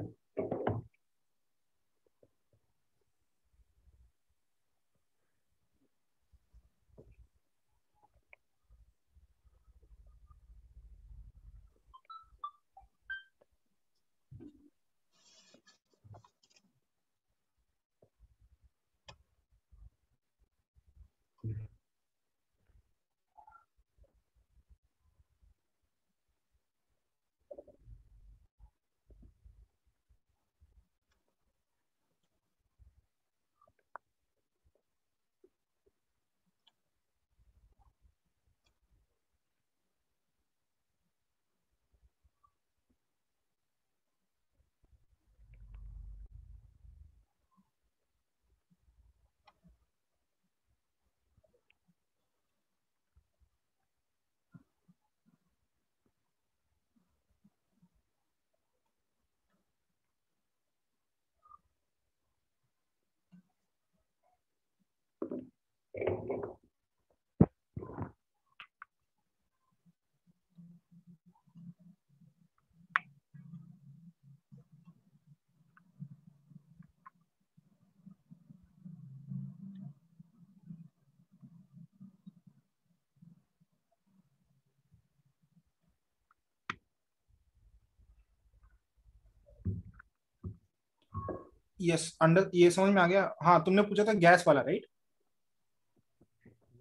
Yes under, ये समझ में आ गया। हाँ तुमने पूछा था गैस वाला, राइट?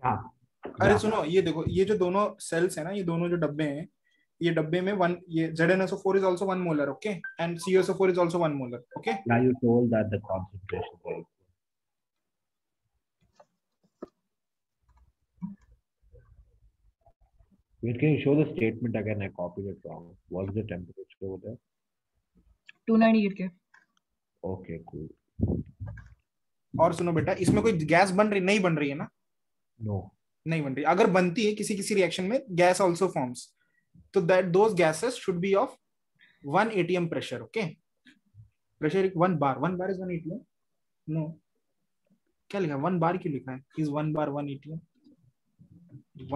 Yeah. अरे Yeah. सुनो, ये देखो, ये जो दोनों सेल्स है ना, ये दोनों जो डब्बे हैं, ये डब्बे में वन, ये ZnSO4 is also 1 molar, okay, and CuSO4 is also 1 molar, okay. Yeah, you told that the concentration is equal. Wait, can you show the statement again? I copied it wrong. What's the temperature over there? 298 K. Okay, cool. और सुनो बेटा, इसमें कोई gas बन रही, नहीं बन रही है ना? No. नहीं बन रही। अगर बनती है किसी किसी रिएक्शन में, गैस आल्सो फॉर्म्स, तो that those gases should be of 1 atm pressure, okay. Pressure 1 bar, 1 bar is 1 atm? No, क्या लिखा है? 1 बार क्यों लिखा है? Is 1 bar 1 atm?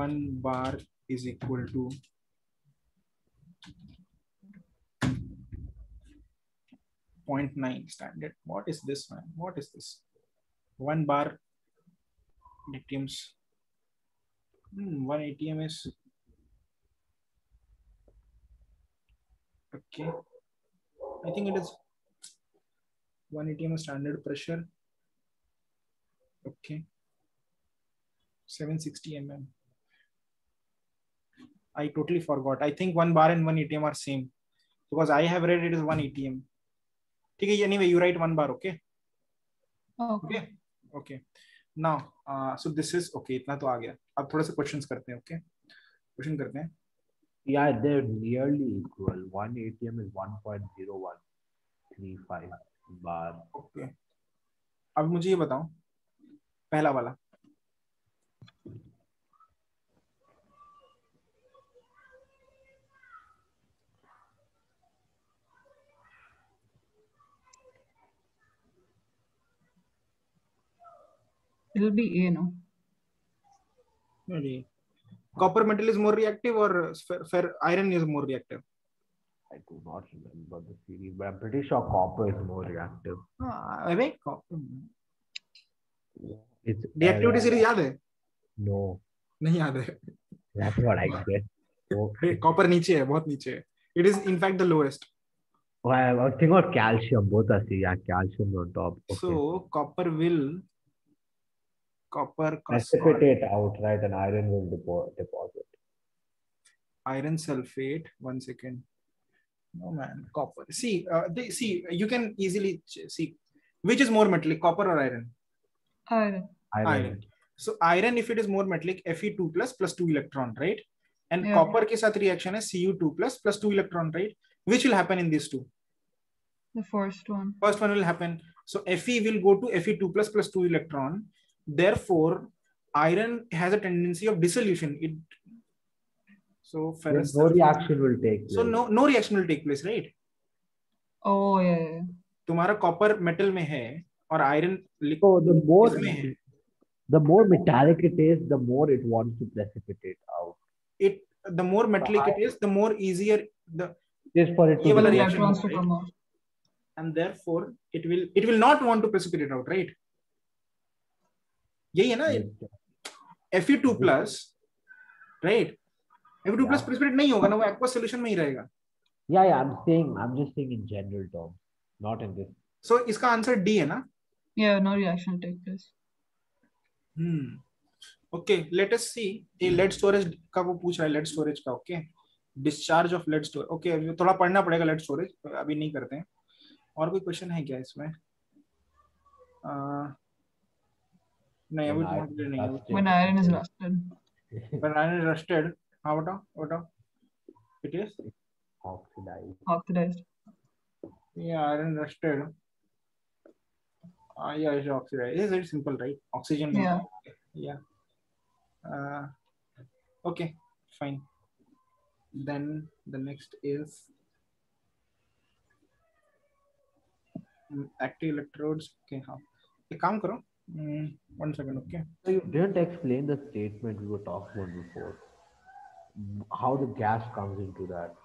1 bar is equal to 0.9 standard. What is this, man? What is this? 1 bar atms. 1 atm is, okay, I think it is 1 atm is standard pressure, okay, 760 mm. I totally forgot. I think 1 bar and 1 atm are same, because I have read it is 1 atm. ठीक है, anyway you write 1 bar, okay? Okay. Okay. Now so this is okay, इतना तो आ गया। अब थोड़ा सा questions करते हैं, ओके? क्वेश्चन करते हैं। Yeah, they're nearly equal. 1 atm is 1.0135 bar. Okay, अब मुझे ये बताओ, पहला वाला, It'll be A, no? copper metal is more reactive or iron is more reactive? I do not remember the series, but I'm pretty sure copper is more reactive. अबे It's reactivity series याद है? No, नहीं याद है। that's what I guess. Okay. Copper नीचे है, बहुत नीचे है। It is in fact the lowest. Oh, I was thinking about calcium. Both are see, yeah, calcium on top. Okay. So copper precipitate out, right? And iron will deposit. Iron sulfate. 1 second. No man, copper. See, you can easily see which is more metallic, copper or iron? Iron. So iron, if it is more metallic, Fe2 plus 2 electron, right? And Yeah. copper के साथ reaction है Cu2 plus 2 electron, right? Which will happen in these two? The first one. First one will happen. So Fe will go to Fe2 plus 2 electron. Therefore, iron has a tendency of dissolution. So ferrous. No reaction will take place. So no reaction will take place, right? Oh yeah. तुम्हारा copper metal में है और iron So इसमें the more metallic it is, the more it wants to precipitate out. the more metallic it is, the more easier the Just for it ये वाला to reaction Electrons होगा, to right? come out. and therefore it will not want to precipitate out, right? यही है ना, Fe2 plus, right? Fe2 plus precipitate नहीं होगा ना, वो aqueous solution में ही रहेगा. Yeah, I'm just saying in general terms, not in this. So इसका आंसर D है ना? Yeah, no reaction take place. Okay, let us see. ये lead storage का वो पूछ रहा है, lead storage का. Okay, discharge of lead storage. Okay, थोड़ा पढ़ना पड़ेगा lead storage, अभी नहीं करते हैं. और कोई क्वेश्चन है क्या इसमें? नहीं, अभी तो नहीं है. When iron is rusted. When iron is rusted, हाँ बताओ. It is Oxidized. Yeah, iron rusted. Yeah, it's oxidized. It's very simple, right? Oxygen. Yeah. Okay, fine. Then the next is active electrodes. Okay, हाँ. एक काम करो. 1 second, okay. So you didn't explain the statement we were talking about before. How the gas comes into that.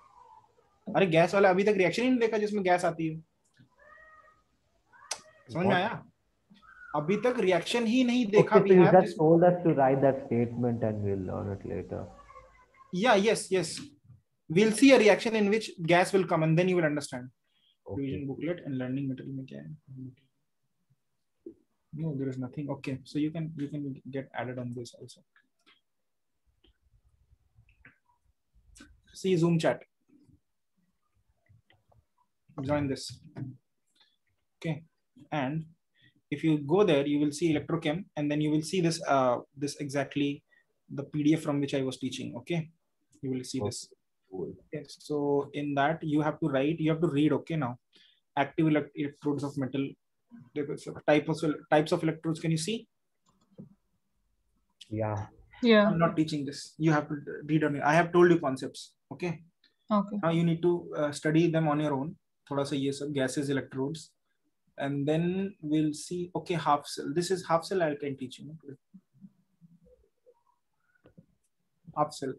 अरे gas वाला अभी तक reaction ही नहीं देखा जिसमें गैस आती है. समझ में आया? अभी तक रिएक्शन ही नहीं देखा. Okay, so you just told us to write that statement and we'll learn it later. Yeah, yes. We'll see a reaction in which gas will come and then you will understand. Okay. Revision booklet and learning material में क्या है? No, there is nothing. Okay, so you can get added on this also. See Zoom chat. Join this. Okay, and if you go there, you will see electrochem, and then you will see this this exactly the PDF from which I was teaching. Okay, you will see this. Okay, so in that you have to write, you have to read. Okay, now active electrodes of metal. Types of electrodes. Can you see? Yeah. I'm not teaching this. You have to read on it. I have told you concepts. Okay. Now you need to study them on your own. थोड़ा सा ये सब gases, electrodes, and then we'll see. Okay, half cell. This is half cell. I can teach you. Half cell.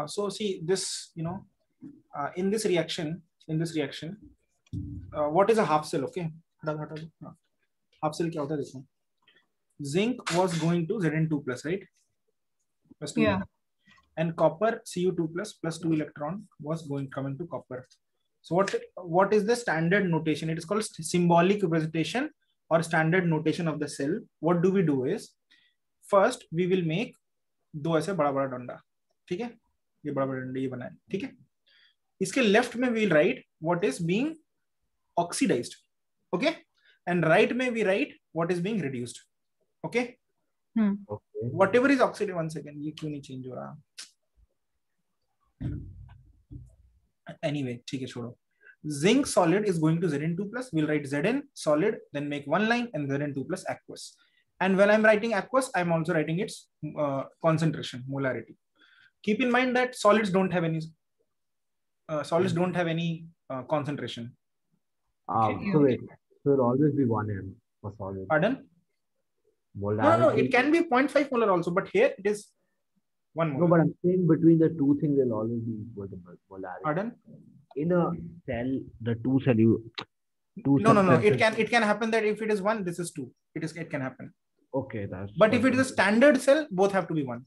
So see this. You know, in this reaction, what is a half cell? Okay. Half cell क्या होता है देखो. Zinc was going to Zn2 plus, right? Plus 2 Yeah. And copper Cu2 plus 2 electron was coming to copper. So what is the standard notation? It is called symbolic representation or standard notation of the cell. What do we do is first we will make दो ऐसे बड़ा बड़ा डंडा. ठीक है, ये बड़ा बड़ा डंडा ये बना है. ठीक है, इसके लेफ्ट में we will write what is being oxidized. Okay, and right में we write what is being reduced. Okay. Okay. Whatever is oxidized. 1 second, ये क्यों नहीं चेंज हो रहा? Anyway, ठीक है, छोड़ो. Zinc solid is going to Zn2 plus. We'll write Zn solid, then make one line and Zn2 plus aqueous. And when I'm writing aqueous, I'm also writing its concentration, molarity. Keep in mind that solids don't have any concentration. Okay. So wait, so it'll always be 1m for solid. Pardon? Molarity. No, it can be 0.5 molar also, but here it is 1 molar. No, but I'm saying between the two things, they'll always be equal to molarity. Pardon? In a cell, the two cell No. It can happen that if it is 1, this is 2. It can happen. Okay, that's. But if it is a standard cell, both have to be 1.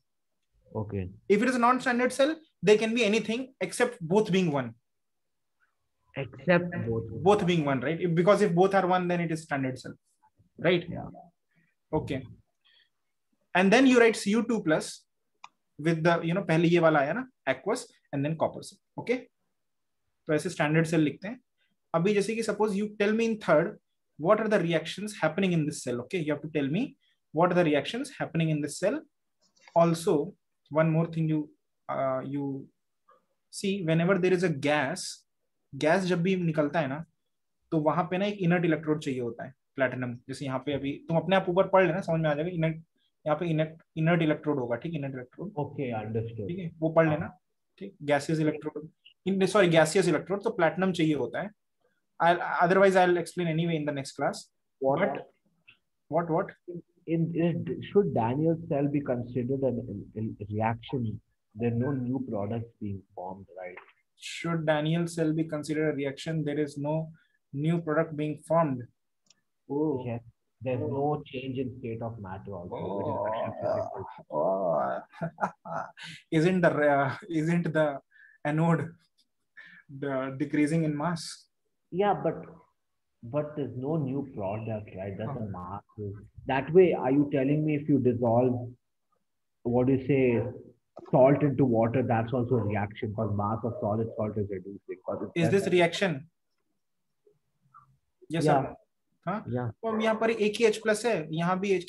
Okay. If it is a non-standard cell, they can be anything except both being 1. Except both being 1, right? Because if both are 1, then it is standard cell, right? Yeah. Okay. And then you write Cu2 plus with the, पहले ये वाला आया ना, aqueous, and then copper cell. Okay. तो ऐसे standard cell लिखते हैं. अभी जैसे कि suppose you tell me in third, what are the reactions happening in this cell? Okay. You have to tell me what are the reactions happening in this cell. Also, one more thing you see, whenever there is a gas जब भी निकलता है ना, तो वहां पे ना एक इनर्ट इलेक्ट्रोड चाहिए होता है, प्लैटिनम. जैसे यहाँ पे अभी तुम अपने आप ऊपर पढ़ लेना, समझ में आ जाएगा. यहाँ पे इनर्ट इलेक्ट्रोड होगा. ठीक, इनर्ट इलेक्ट्रोड. Okay, understood. ठीक है, वो पढ़ लेना. ठीक, गैसियस इलेक्ट्रोड, गैसियस इलेक्ट्रोड, तो प्लैटिनम चाहिए होता है. Otherwise I'll explain anyway in the next class. What? Should Daniel's cell be considered a reaction? There are no new products being formed, right? Should Daniel's cell be considered a reaction? There is no New product being formed. Oh. Yes. There's no change in state of matter also, which is very physical. Oh. Isn't the anode decreasing in mass? Yeah, but there's no new product, right? That's a mass. That way, are you telling me if you dissolve, what do you say, salt into water, that's also a reaction because mass of solid salt is reducing. Is this reaction? Yes Yeah. or no? हाँ? Yeah. तो यहाँ पर एक ही H plus है, यहाँ भी एक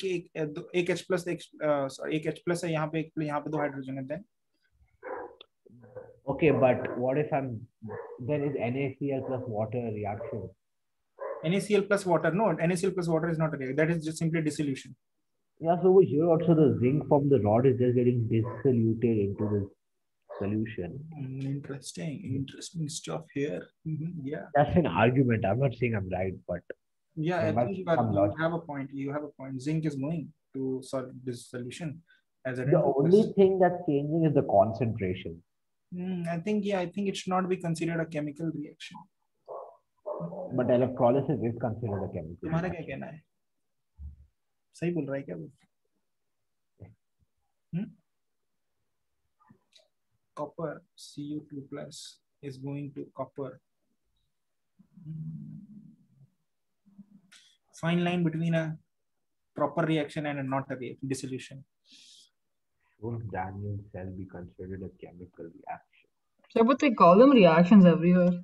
H plus एक H प्लस है, यहाँ पे दो हाइड्रोजन है. Then okay, but what if then is NaCl plus water a reaction? NaCl plus water, no, NaCl plus water is not a reaction. That is just simply dissolution. Yeah, so over here also the zinc from the rod is just getting dissoluted into this solution. Interesting stuff here. Yeah. That's an argument. I'm not saying I'm right, but yeah, I think you have a point. Zinc is going to solve this solution as a. The only thing that's changing is the concentration. I think it should not be considered a chemical reaction. But electrolysis is considered a chemical. तुम्हारा क्या कहना है? सही बोल रहा है क्या वो? Copper Cu2 plus is going to copper. Fine line between a proper reaction and a not a dissolution. Should Daniel cell be considered a chemical reaction? So, but they call them reactions everywhere.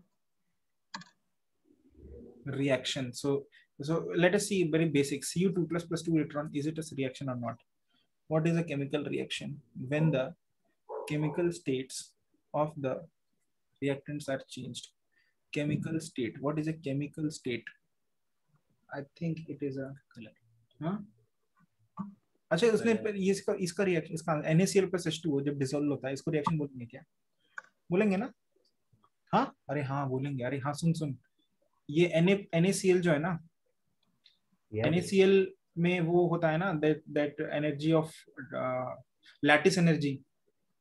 Reaction. So let us see very basic. Cu2 plus 2 electron, is it a reaction or not? What is a chemical reaction? When the chemical states of the reactants are changed. Chemical state. What is a chemical state? I think it is a color. हाँ? अच्छा उसने इसका reaction इसका NaCl plus H2O जब dissolve होता है इसको reaction बोलेंगे क्या? बोलेंगे ना? हाँ? अरे हाँ बोलेंगे. अरे हाँ सुन ये NaCl जो है ना, NaCl में वो होता है ना that energy of lattice energy.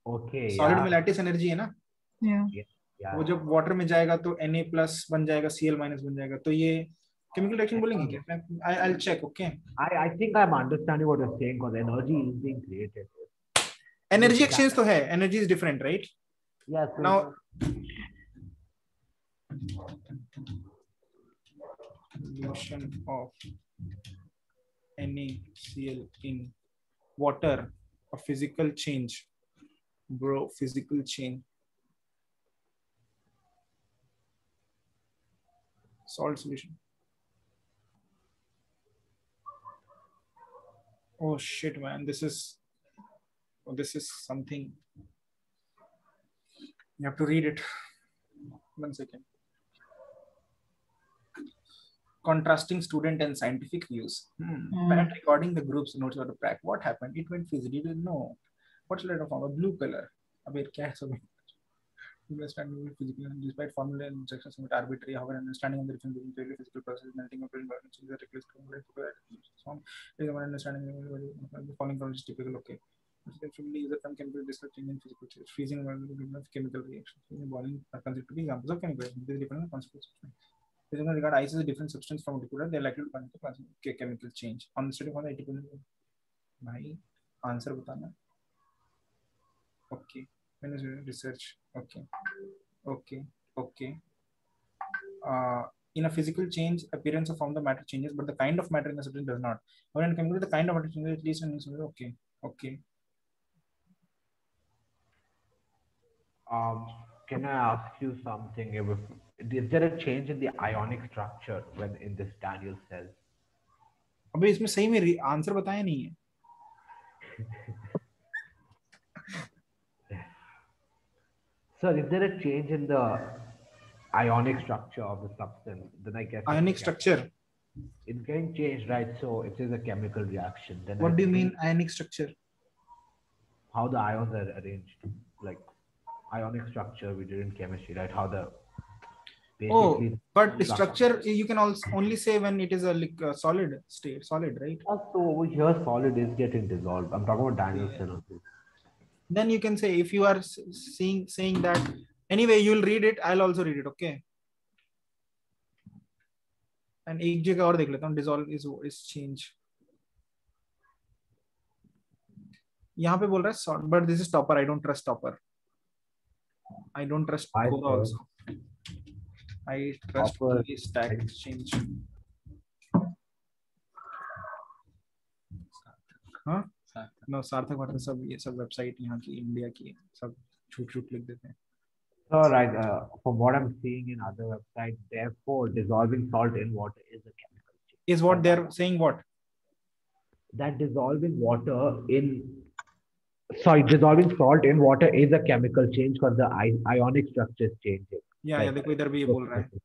Okay. Solid में लैटिस एनर्जी है ना. Yeah. वो जब वाटर में जाएगा तो Na प्लस बन जाएगा, Cl माइनस बन जाएगा. तो ये केमिकल रिएक्शन बोलेंगे क्या? I'll check. Okay. I think I'm understanding what you're saying because energy is being created. Energy exchange तो है. Energy is different, right? Yes. Now solution of NaCl in water, a physical change. Bro, physical change. Salt solution. Oh shit, man. This is something. You have to read it. 1 second. Contrasting student and scientific views. Pat recording the group's notes of the prac. What happened? It went fizzy. Didn't know. What's the letter form? A blue color. Abhi kya hai sabhi? Understanding of physical, despite formula and instructions somewhat arbitrary, however, understanding of the difference between purely physical processes, melting of environments, is a reckless understanding of the following is typical. Okay. User term can be described in physical change. Freezing of chemical reactions. Boiling are considered to be examples of chemical reactions. They different consequences. Regard ice as a different substance from a liquid, they are likely to contribute to chemical change. On the study of the 80%. Bhai, answer बताना. Okay. Research. Okay. In a physical change, appearance of form the matter changes, but the kind of matter in the substance does not. When in chemical, the kind of matter changes at least in okay. Can I ask you something? Is there a change in the ionic structure when in this Daniel cell? अबे इसमें सही में answer बताया नहीं है. Sir, is there a change in the ionic structure of the substance? Then I guess ionic structure. It's getting changed, right? So it is a chemical reaction. Then what do you mean ionic structure? How the ions are arranged, like ionic structure we did in chemistry, right? How the but structure you can also only say when it is a solid state, right? So over here, solid is getting dissolved. I'm talking about Daniel cell. Then you can say if you are saying that anyway, you'll read it. I'll also read it. Okay. And एक जगह और देख लेता हूँ, dissolve is change. यहाँ पे बोल रहा है salt, but this is topper. I don't trust topper. I don't trust I Quora said also. I trust copper. Only stack exchange. हाँ नो, सार्थक वार्थक सब ये सब वेबसाइट यहाँ की इंडिया की है, सब झूठ झूठ लिख देते हैं. So, right, from what I'm seeing in other websites, therefore, dissolving salt in water is a chemical change. Is what they're saying? What? That dissolving water in, sorry, dissolving salt in water is a chemical change because the ionic structure is changing. Yeah, देखो इधर भी ये बोल रहा है.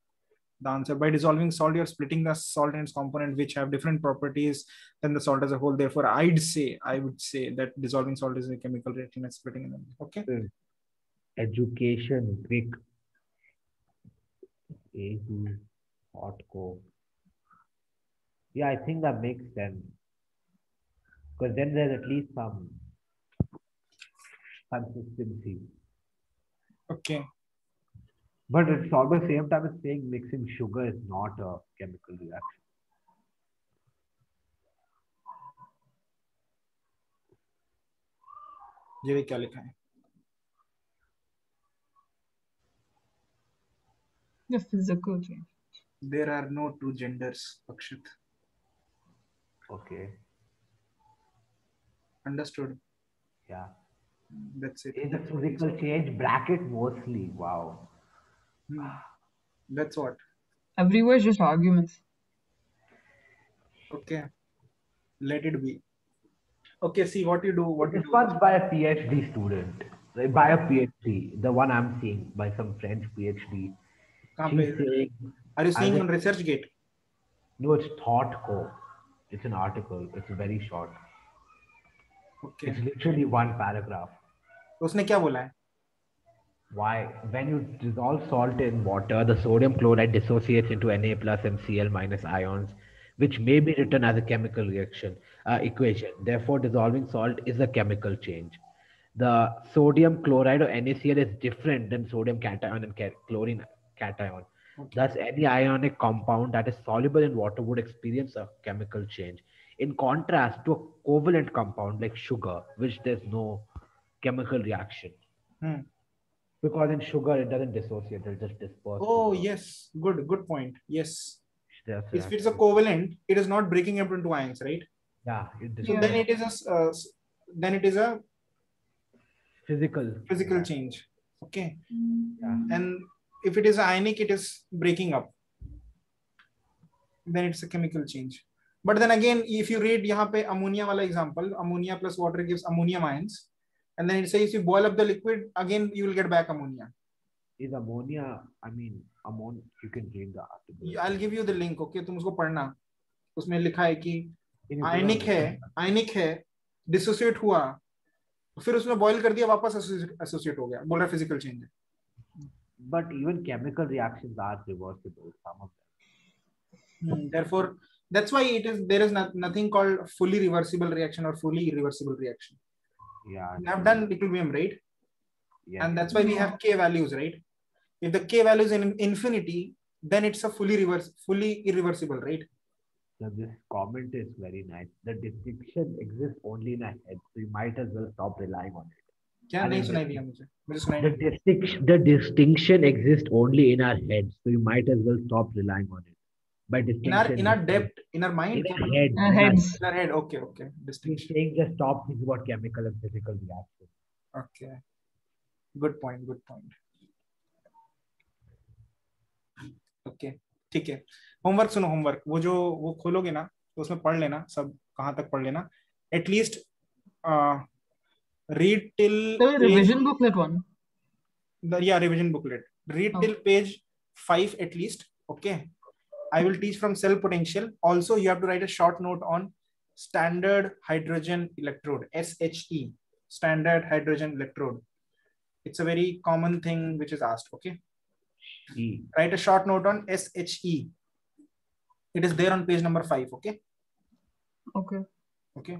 The answer: by dissolving salt, you're splitting the salt and its components, which have different properties than the salt as a whole. Therefore, I would say that dissolving salt is a chemical reaction and splitting them. Okay. Education, Greek. Hot co. Yeah, I think that makes sense. Because then there's at least some consistency. Okay. But it's all the same time as saying mixing sugar is not a chemical reaction. ये भी क्या लिखा है? The physical change. There are no two genders, Akshit. Okay. Understood. Yeah. That's it. Is a physical change bracket mostly. Wow. That's what. Everywhere is just arguments. Okay. Let it be. Okay, see what you do. What This you do. one's by a PhD student. Like, by a PhD. The one I'm seeing by some French PhD. She's saying, are you seeing on ResearchGate? No, it's ThoughtCo. It's an article. It's very short. Okay. It's literally one paragraph. उसने क्या बोला है? Why? When you dissolve salt in water, the sodium chloride dissociates into Na plus and Cl minus ions, which may be written as a chemical reaction equation. Therefore, dissolving salt is a chemical change. The sodium chloride or NaCl is different than sodium cation and chlorine cation. Okay. Thus, any ionic compound that is soluble in water would experience a chemical change. In contrast to a covalent compound like sugar, which there's no chemical reaction. Because in sugar, it doesn't dissociate, it'll just disperse. Oh, yes. Good point. Yes. If it's a covalent, it is not breaking up into ions, right? Yeah. So then it is a physical change. Okay. Yeah. And if it is ionic, it is breaking up. Then it's a chemical change. But then again, if you read यहाँ पे ammonia वाला example, ammonia plus water gives ammonium ions. And then it says you boil up the liquid, again you will get back ammonia. Is ammonia, I mean, ammonia, you can read the article. I'll give you the link, okay? तुम उसको पढ़ना. उसमें लिखा है कि आयनिक है, dissociate हुआ, फिर उसमें बॉयल कर दिया, वापस एसोसिएट हो गया, बोल रहा फिजिकल चेंज है. But even chemical reactions are reversible, some of them. Therefore, that's why there is nothing called fully reversible reaction or fully irreversible reaction. Yeah. We have done equilibrium, right? Yeah. And that's why we have K values, right? If the K value is in infinity, then it's a fully irreversible, right? So this comment is very nice. The distinction exists only in our head, so you might as well stop relying on it. क्या नहीं सुनाई दिया मुझे? The distinction exists only in our head, so you might as well stop relying on it. By distinction, in our depth, in our mind, in our head. Okay. Distinction. Saying just stop thinking about chemical and physical reactions. Okay. Good point. Okay. ठीक है. Homework सुनो, homework वो खोलोगे ना तो उसमें पढ़ लेना सब, कहाँ तक पढ़ लेना. At least read till the revision booklet one. Revision booklet. Read till page 5 at least. Okay. I will teach from cell potential. Also, you have to write a short note on standard hydrogen electrode, SHE, standard hydrogen electrode. It's a very common thing which is asked. Okay. Write a short note on SHE. It is there on page number 5. Okay. Okay.